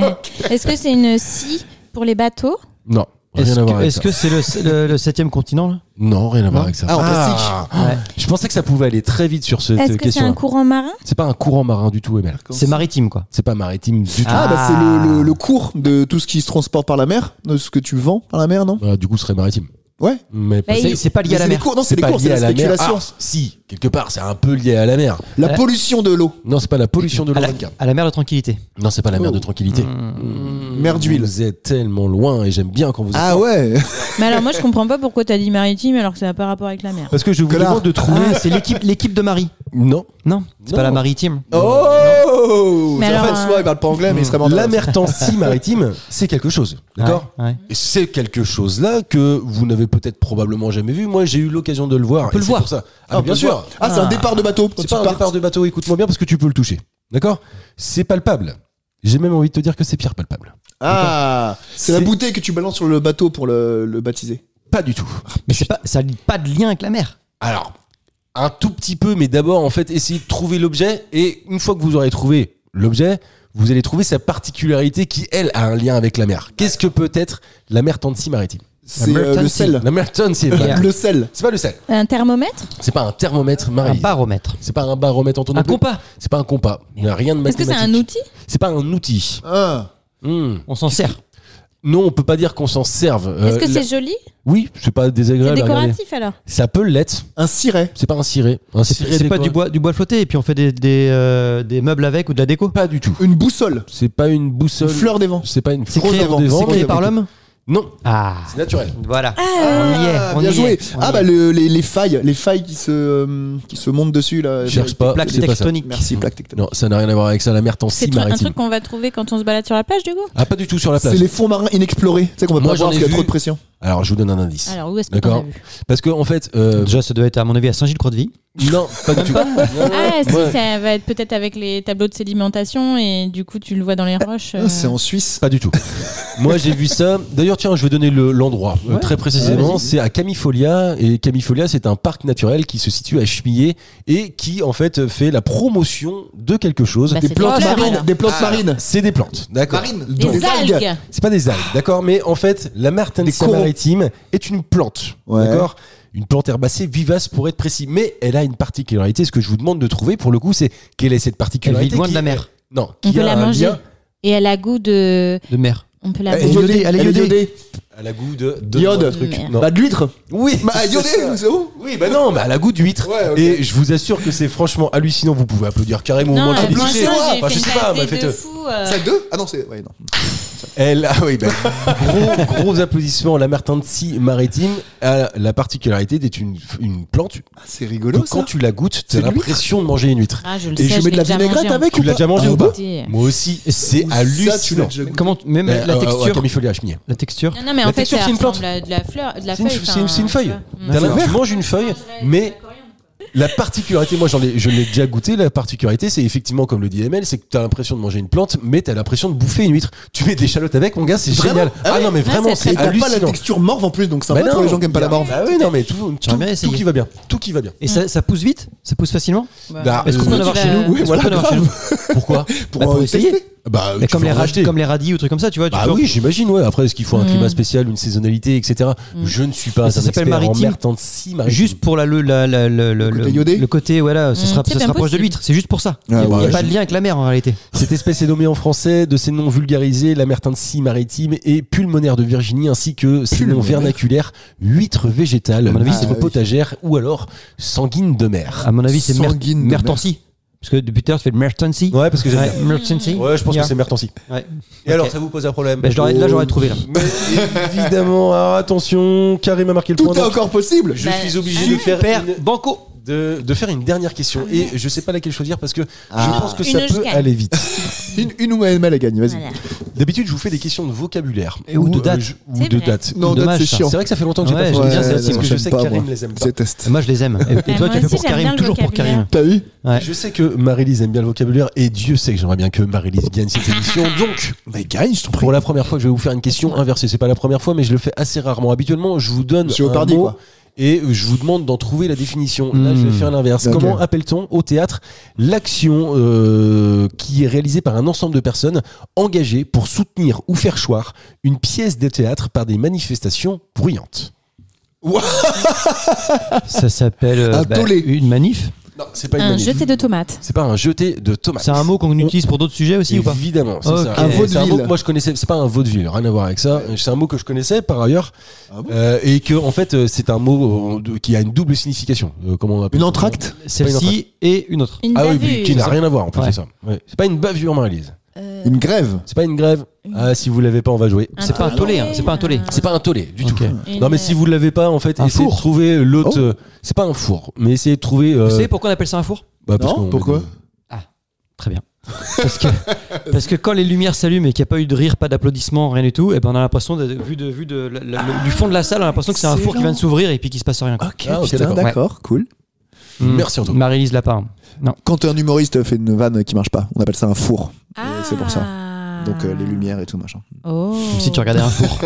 Ouais. Est-ce que c'est une scie pour les bateaux? Non. Rien à voir avec Est-ce ça. que c'est le 7ème continent là? Non, rien à voir Non. avec ça. Ah, en plastique. Ouais. Je pensais que ça pouvait aller très vite sur cette Est-ce que c'est question. un courant marin? C'est pas un courant marin du tout, Emel. C'est maritime quoi. C'est pas maritime du tout. Ah, bah c'est le cours de tout ce qui se transporte par la mer, de ce que tu vends par la mer, non? Du coup, ce serait maritime. Ouais. Mais pas- Bah, C'est pas lié à Mais la c'est les mer. cours, non, c'est les pas cours, lié c'est la à la mer. spéculation. Ah, si, quelque part, c'est un peu lié à la mer. La pollution de l'eau. Non, c'est pas la pollution de À la, l'Oreca. à la mer de tranquillité. Non, c'est pas la mer de tranquillité. Mer d'huile. Vous êtes tellement loin et j'aime bien quand vous êtes Ah loin. ouais. Mais alors moi je comprends pas pourquoi t'as dit maritime alors que ça n'a pas rapport avec la mer. Parce que je vous Connard. demande de trouver. Ah, c'est l'équipe de Marie. Non. Non, c'est Non. pas la maritime. Oh. Mais En alors, fait, soit il parle pas anglais, mais il serait mental. La mer Tennessee maritime, c'est quelque chose. D'accord? Ouais, ouais. Et c'est quelque chose-là que vous n'avez peut-être probablement jamais vu. Moi, j'ai eu l'occasion de le voir. On peut et le c'est voir. pour ça. Ah, bien sûr. Ah, c'est un départ de bateau. C'est pas un départ de bateau. Écoute-moi bien parce que tu peux le toucher. D'accord? C'est palpable. J'ai même envie de te dire que c'est pierre palpable. Ah, c'est la C'est- bouteille que tu balances sur le bateau pour le baptiser. Pas du tout. Mais ça n'a pas de lien avec la mer. Alors, un tout petit peu, mais d'abord, en fait, essayez de trouver l'objet. Et une fois que vous aurez trouvé l'objet, vous allez trouver sa particularité qui, elle, a un lien avec la mer. Qu'est-ce que peut être la mer Tennessee maritime? C'est mer le Tennessee. sel. La mer Tennessee. Yeah. Le sel. C'est pas le sel. Un thermomètre? C'est pas un thermomètre Un maritime. baromètre. C'est pas un baromètre en ton Un compas. C'est pas un compas. Il n'y a rien de Est-ce que mathématique. c'est un outil? C'est pas un outil. Ah. On s'en sert. Non, on peut pas dire qu'on s'en serve. Est-ce que c'est joli? Oui, c'est pas C'est désagréable à regarder. décoratif alors? Ça peut l'être. Un ciré. C'est pas un ciré. Un ciré C'est pas décoré. du bois flotté et puis on fait des meubles avec ou de la déco. Pas du tout. Une boussole. C'est pas une boussole. Une fleur des vents. C'est pas une C'est fleur créé, des vents. c'est créé mais- par l'homme. Non, Ah, c'est naturel. voilà. Ah, on y est. On bien y joué. est, on Ah y bah est. les failles qui se montent dessus là. Cherche pas. Plaque c'est pas ça. tectonique. Merci plaque tectonique. Non, ça n'a rien à voir avec ça. La mer c'est Tennessee un maritime. truc qu'on va trouver quand on se balade sur la plage du coup? Ah, pas du tout sur la plage. C'est les fonds marins inexplorés. Tu sais qu'on va Moi, pas j'en voir parce ai qu'il y a vu. trop de pression. Alors, je vous donne un indice. Alors, où est-ce que t'en D'accord. as vu? Parce que, en fait. Déjà, ça doit être à mon avis à Saint-Gilles-Croix-de-Vie. Non, pas du tout. Ah, si, Ouais. ça va être peut-être avec les tableaux de sédimentation et du coup, tu le vois dans les roches. C'est en Suisse. Pas du tout. Moi, j'ai vu ça. D'ailleurs, tiens, je vais donner l'endroit. Très précisément, vas-y. c'est à Camifolia. Et Camifolia, c'est un parc naturel qui se situe à Chemillé et qui, en fait, fait la promotion de quelque chose. Bah, Des c'est plantes des fleurs, marines. alors. Des plantes marines. C'est des plantes, d'accord. Marines. Des algues. C'est pas des algues, d'accord. Mais en fait, la Martensia coraux. maritime est une plante, Ouais. d'accord. Une plante herbacée vivace pour être précis. Mais elle a une particularité. Ce que je vous demande de trouver, pour le coup, c'est quelle est cette Elle particularité vit loin de qui- la mer. Non, On qui peut a la un manger. lien Et elle a goût de. De mer. On peut la Elle est manger. iodée. Elle est iodée. à la goût de Iode. un truc. Merde. Non. Bah, de l'huître. Oui, Bah, iodé, c'est où? Oui, bah non, mais à la goût d'huître. Ouais, ok. Et je vous assure que c'est franchement hallucinant. Vous pouvez applaudir carrément au Non, moment de la franchement, discussion. j'ai Enfin, fait je une sais pas, qualité mais de faites. fou. C'est 2? Ah non, c'est. Ouais, non. Elle, ah oui, bah, gros applaudissements à la Martensia maritime. A la particularité d'être une plante. Ah, c'est Que rigolo, quand ça. tu la goûtes, C'est t'as de l'huître l'impression de manger une huître. Ah, je le Et sais, je mets de la l'ai déjà vinaigrette mangé, avec Tu ou l'as pas? déjà mangé Ah, ou bah. pas Goûté. Moi aussi, c'est Ça, tu hallucinant. l'as déjà goûté. Comment même Mais, la à texture. Camifolia, à Chemillé. La texture. Non, mais La en fait, texture, ça c'est une plante. ressemble à de la fleur, de la C'est une- feuille. c'est une feuille. Tu Tu manges une feuille, mais la particularité, moi je l'ai déjà goûté, la particularité c'est effectivement comme le dit ML, c'est que tu as l'impression de manger une plante, mais tu as l'impression de bouffer une huître. Tu mets des échalotes avec, mon gars, c'est Vraiment génial. Ah ouais non mais Ouais, vraiment, c'est c'est Et t'as pas la hallucinant. texture morve en plus, donc Bah sympa pour non, les gens qui aiment pas la morve. Bah oui, non mais tout J'aimerais essayer. qui va bien. Tout qui va bien. Et ça pousse vite? Ça pousse facilement? Bah, Est-ce qu'on peut en avoir chez nous? Oui, Est-ce qu'on voilà, peut en avoir chez grave. nous? Pourquoi Pour Bah, faut essayer. tester. Bah, Mais tu comme peux les, en racheter. comme les radis ou trucs comme ça, tu vois. Bah tu peux- oui, j'imagine, ouais. Après, est-ce qu'il faut un climat spécial, une saisonnalité, etc. Je ne suis pas Ça un s'appelle expert en maritime. Martensia maritime. Juste pour le côté iodé. le côté, voilà, ça c'est se bien rapproche de possible. l'huître. C'est juste pour ça. Il Ah, n'y a, ouais, pas de lien avec la mer en réalité. Cette espèce est nommée en français de ses noms vulgarisés, la Martensia maritime et pulmonaire de Virginie, ainsi que ses noms vernaculaires, huître végétale, À mon avis, huître c'est- potagère ou alors sanguine de mer. À mon avis, c'est Sanguine de mer. Mertensie. Parce que depuis tout à l'heure, tu fais le Mertensie. Ouais, parce que j'aime Ouais, bien. Mertensie. Ouais, je pense Yeah. que c'est Martensia. Ouais. Et alors, Ok. ça vous pose un problème? Bah, là, j'aurais trouvé là. Mais évidemment, alors, attention, Karim a marqué le point. Tout est donc encore possible. je Bah, suis obligé de faire Père une- Banco. de faire une dernière question et je sais pas laquelle choisir parce que je pense que Une ça je peut gagne. aller vite. Une ou ML a gagné, vas-y. Voilà. D'habitude, je vous fais des questions de vocabulaire Et ou de date. ou C'est de vrai. date. Non, Dommage, date, c'est ça. chiant. C'est vrai que ça fait longtemps que j'ai Ouais, pas fait. j'aime bien ça celle-ci, parce moi, que je j'aime sais pas, que Karim moi. les aime Je pas. déteste. Moi, je les aime. Et toi, moi tu fais aussi, pour j'aime bien Karim, le toujours pour Karim. vocabulaire. T'as vu? Ouais. Je sais que Marie-Lise aime bien le vocabulaire et Dieu sait que j'aimerais bien que Marie-Lise gagne cette émission. Donc, Bah, gagne, je t'en prie. pour la première fois, je vais vous faire une question inversée. C'est pas la première fois, mais je le fais assez rarement. Habituellement, je vous donne Monsieur un Opardi, mot quoi. et je vous demande d'en trouver la définition. Là, je vais faire l'inverse. Ok. Comment appelle-t-on au théâtre l'action qui est réalisée par un ensemble de personnes engagées pour soutenir ou faire choir une pièce de théâtre par des manifestations bruyantes? Ça s'appelle Un tollé. une manif. Non, c'est pas une Un manif. jeté de tomates. C'est pas un jeté de tomates. C'est un mot qu'on utilise pour d'autres sujets aussi ou pas? Évidemment, c'est Ok. ça. Un vaudeville. C'est un mot que moi je connaissais. C'est pas un vaudeville, rien à voir avec ça. C'est un mot que je connaissais par ailleurs, Ah bon et que en fait c'est un mot qui a une double signification. Comment on appelle Une ça entracte? Celle-ci et une autre. Une Ah oui, bavure. qui n'a rien à voir en plus, Ouais. c'est ça. Ouais. C'est pas une bavure, Marie-Lise. Une grève? C'est pas une grève. Ah, si vous l'avez pas, on va jouer. Un C'est pas un tollé, hein, c'est pas un tollé. C'est pas un tollé du Ok. tout. Une- Non, mais si vous l'avez pas, en fait, Un essayez de four. trouver l'autre. Oh. C'est pas un four, mais essayez de trouver. Vous savez pourquoi on appelle ça un four? Bah, parce Non, qu'on- pourquoi? Très bien. Parce que quand les lumières s'allument et qu'il n'y a pas eu de rire, pas d'applaudissements, rien du tout, et ben on a l'impression, vu du fond de la salle, on a l'impression que c'est un four qui vient de s'ouvrir et puis qu'il se passe rien. Quoi. Ok, Ah, ok, putain, d'accord. d'accord, cool. Merci, Antoine. Marie-Lise Lapin. Non. Quand un humoriste fait une vanne qui marche pas, on appelle ça un four. Ah. c'est pour ça. Donc les lumières et tout machin. Oh. Comme si tu regardais un four.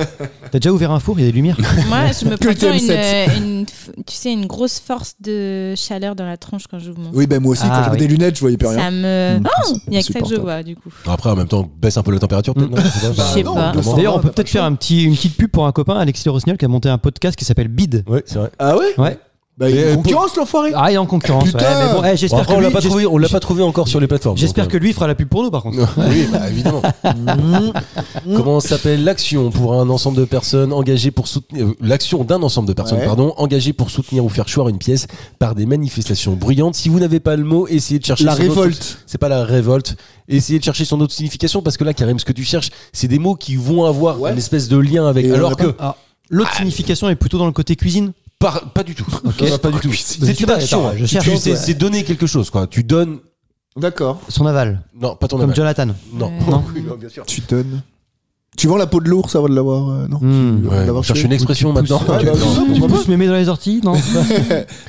T'as déjà ouvert un four, il y a des lumières. Moi, je me Que prends toujours TM7. tu sais, une grosse force de chaleur dans la tronche quand j'ouvre mon. Oui, ben moi aussi, Ah, quand j'avais oui. des lunettes, je voyais plus rien. Ça me. Mmh. Oh, il y a que ça que je Insupportable. vois du coup. Après, en même temps, baisse un peu la température, peut-être. non Je sais non, pas. 200. D'ailleurs, on t'as peut pas peut-être le faire une petite pub pour un copain, Alexis Le Rossignol, qui a monté un podcast qui s'appelle Bid. Ouais, c'est vrai. Ah ouais? Ouais. Bah, il y a Mais une concurrence, l'enfoiré. Ah, il est en concurrence. Putain. Ouais, mais bon, Bon, j'espère après, que on l'a lui- pas trouvé. On l'a pas trouvé encore sur les plateformes. J'espère donc, que lui il fera la pub pour nous, par contre. Oui, bah, évidemment. Comment s'appelle l'action pour un ensemble de personnes engagées pour soutenir l'action d'un ensemble de personnes, Ouais. pardon, engagées pour soutenir ou faire choir une pièce par des manifestations bruyantes. Si vous n'avez pas le mot, essayez de chercher La son autre- révolte. C'est pas la révolte. Essayez de chercher son autre signification parce que là, Karim, ce que tu cherches, c'est des mots qui vont avoir Ouais. une espèce de lien avec. Et on Alors a que Ah, l'autre signification est plutôt dans le côté cuisine. pas du tout. Non, non, pas du tout. cuisine. C'est une Attends, action. je cherche. C'est donner quelque chose, quoi. Tu donnes. D'accord. Son aval. Non, pas ton Comme aval. Jonathan. Non. Ouais. Non. Oui, non, bien sûr. Tu donnes. Tu vends la peau de l'ours avant de l'avoir, non Ouais, on cherche une expression maintenant. Tu pousses mémé dans les orties, non?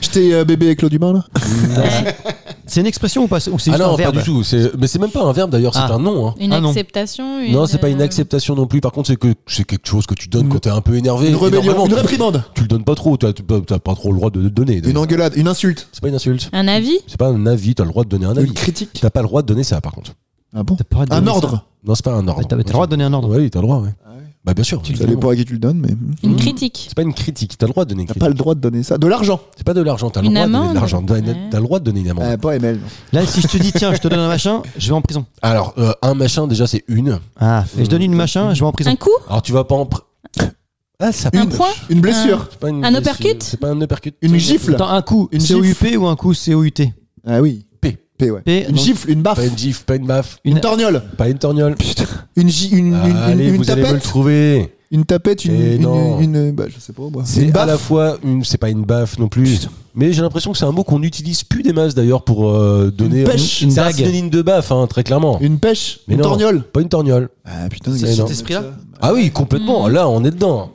J'étais bébé avec l'eau du bain là. C'est une expression ou pas? Ou c'est Ah juste non, un verbe? pas du tout. Mais c'est même pas un verbe d'ailleurs, c'est un nom. Hein. Une Ah non. acceptation. Non, c'est pas une acceptation non plus. Par contre, c'est quelque chose que tu donnes quand t'es un peu énervé. Une Et rébellion, normalement, une réprimande, tu le donnes pas trop. T'as pas trop le droit de le donner. une engueulade, une insulte, C'est pas une insulte. Un avis. C'est pas un avis. T'as le droit de donner un avis. une critique. T'as pas le droit de donner ça, par contre. Ah bon? T'as pas le droit de Un donner ordre. Non, c'est pas un ordre. T'as le droit de donner un ordre. Oui, t'as le droit, ouais. Bah bien sûr. Ça dépend à qui tu le donnes, mais Une critique. C'est pas une critique. T'as le droit de donner une t'as critique. pas le droit de donner ça. De l'argent. C'est pas de l'argent. T'as le Une droit de donner de amende. l'argent. T'as le droit de donner une amende. Pas ML. Là, si je te dis, tiens, je te donne un machin, je vais en prison. Alors, un machin, déjà, c'est une. Ah, et je donne une machin, je vais en prison. Un coup. Alors, tu vas pas en. Ah, ça Un peut- point. Une blessure. C'est pas une Un blessure. uppercut. C'est pas un uppercut. Une gifle. Attends, un coup Une COUP ou un coup COUT? Ah oui. P. P, ouais. P, Une donc- gifle, une baffe. Pas une gifle, pas une baffe, Une torgnole. pas une torgnole. Putain. Une Allez, vous allez me le tapette. trouver. Une tapette, Eh non. bah, je sais pas, moi. C'est Une à la baffe. fois c'est pas une baffe non plus. Mais j'ai l'impression que c'est un mot qu'on n'utilise plus des masses d'ailleurs pour donner. Une pêche. Une C'est un dague. synonyme de baffe, hein, très clairement. Une pêche. Mais Une non. torgnole. Pas une torgnole. Ah putain, C'est il y a non. cet esprit-là. Ah oui, complètement. Là, on est dedans.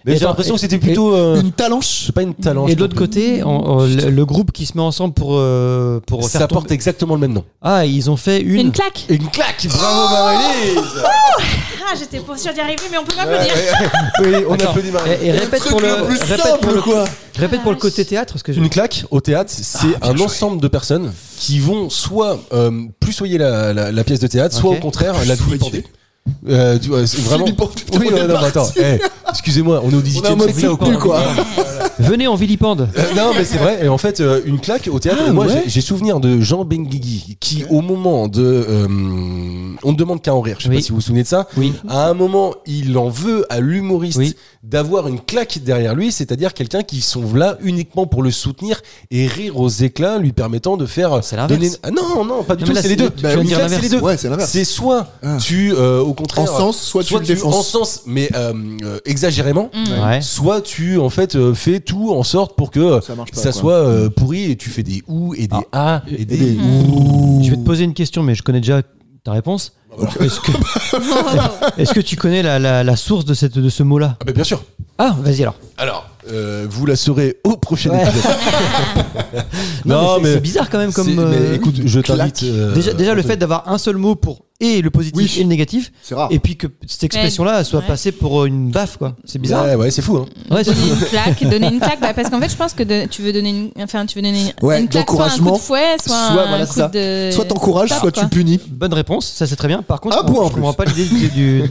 Mais Et j'ai attends, l'impression que et- c'était plutôt. Une talanche. C'est pas une talent. Et de l'autre côté, le groupe qui se met ensemble pour faire ça porte tomber- exactement le même nom. Ah, ils ont fait Une claque. Une claque. Bravo Marie-Lise. Ah, j'étais pas sûre d'y arriver, mais on peut m'applaudir. Oui, on Attends, applaudit Marie. et répète truc pour le le plus répète simple, pour le quoi. Répète pour le côté théâtre parce que je... Une claque au théâtre, c'est un ensemble de personnes qui vont soit plus soyer la pièce de théâtre, soit Ok. au contraire la vilipender. Tu vois, c'est vraiment. Vilipender, Oui, on est non, mais attends. parti. Excusez-moi, on est au 18 On est en mode siècle. là, ou soutenu, pas quoi. Venez en vilipende. Non, mais c'est vrai. Et en fait, une claque au théâtre. Ah, moi, ouais. j'ai souvenir de Jean Benguigui qui, au moment de, on ne demande qu'à en rire. Je sais Oui. pas si vous vous souvenez de ça. Oui. À un moment, il en veut à l'humoriste Oui. d'avoir une claque derrière lui, c'est-à-dire quelqu'un qui sont là uniquement pour le soutenir et rire aux éclats, lui permettant de faire. C'est l'inverse. donner- Ah non, pas du Non, tout. mais là, C'est les deux. tu viens de Une dire claque, c'est l'inverse. les deux. Ouais, c'est l'inverse. C'est soit Ah. tu, au contraire, Encenses, soit tu le défonces. encenses, mais exagérément. Ouais. Soit tu en fait fais tout en sorte pour que Ça marche pas, ça quoi. soit pourri et tu fais des ou et des a et des des ou. Je vais te poser une question, mais je connais déjà ta réponse. Est-ce que tu connais la source de ce mot-là? Ah bah bien sûr. Ah, vas-y alors. Alors, vous la saurez au prochain Ouais. épisode. Non, mais c'est bizarre quand même comme. mais écoute, je t'invite. Déjà le fait d'avoir un seul mot pour et le positif Oui. et le négatif, C'est rare. et puis que cette expression-là soit Ouais. passée pour une baffe, quoi. C'est bizarre. Ouais, c'est fou. Hein. Ouais, c'est Donner fou. une claque, bah, parce qu'en fait, je pense que tu veux donner une claque, soit un coup d'encouragement, de fouet, soit voilà, un c'est coup ça. de. Soit t'encourages, Top, soit quoi. tu punis. Bonne réponse, ça c'est très bien. Par contre, Un point en je comprends pas l'idée du.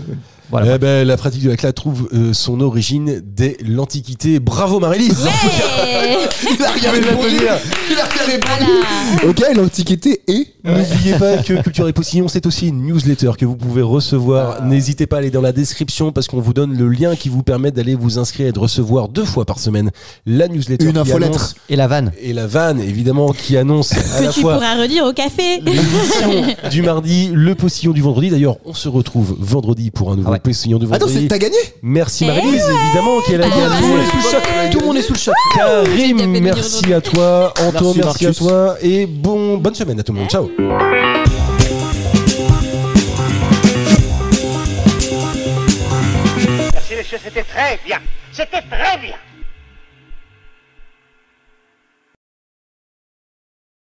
Voilà. Eh ben, la pratique de la claque trouve son origine dès l'Antiquité. Bravo Marie-Lise. Ouais. Il a rien Je vais répondu. l'applaudir. Il a rien répondu. Voilà. Ok, l'Antiquité et. N'oubliez pas que Culture et Postillon, c'est aussi une newsletter que vous pouvez recevoir. N'hésitez pas à aller dans la description parce qu'on vous donne le lien qui vous permet d'aller vous inscrire et de recevoir 2 fois par semaine la newsletter. Une qui infolettre. annonce- Et la vanne. Et la vanne, évidemment, qui annonce à la Que tu fois pourras redire au café. l'émission du mardi, le postillon du vendredi. D'ailleurs, on se retrouve vendredi pour un nouveau Ah ouais. postillon du Attends, vendredi. t'as gagné. Merci Marie-Lise, évidemment, qui est la Ah gagnante. ouais. Tout le monde est sous le choc. Tout le monde est sous le choc. Karim, J'ai merci à toi. Anto, Merci, merci à Marcus. toi. Et bonne semaine à tout le monde. Ciao. Merci, messieurs, c'était très bien. C'était très bien.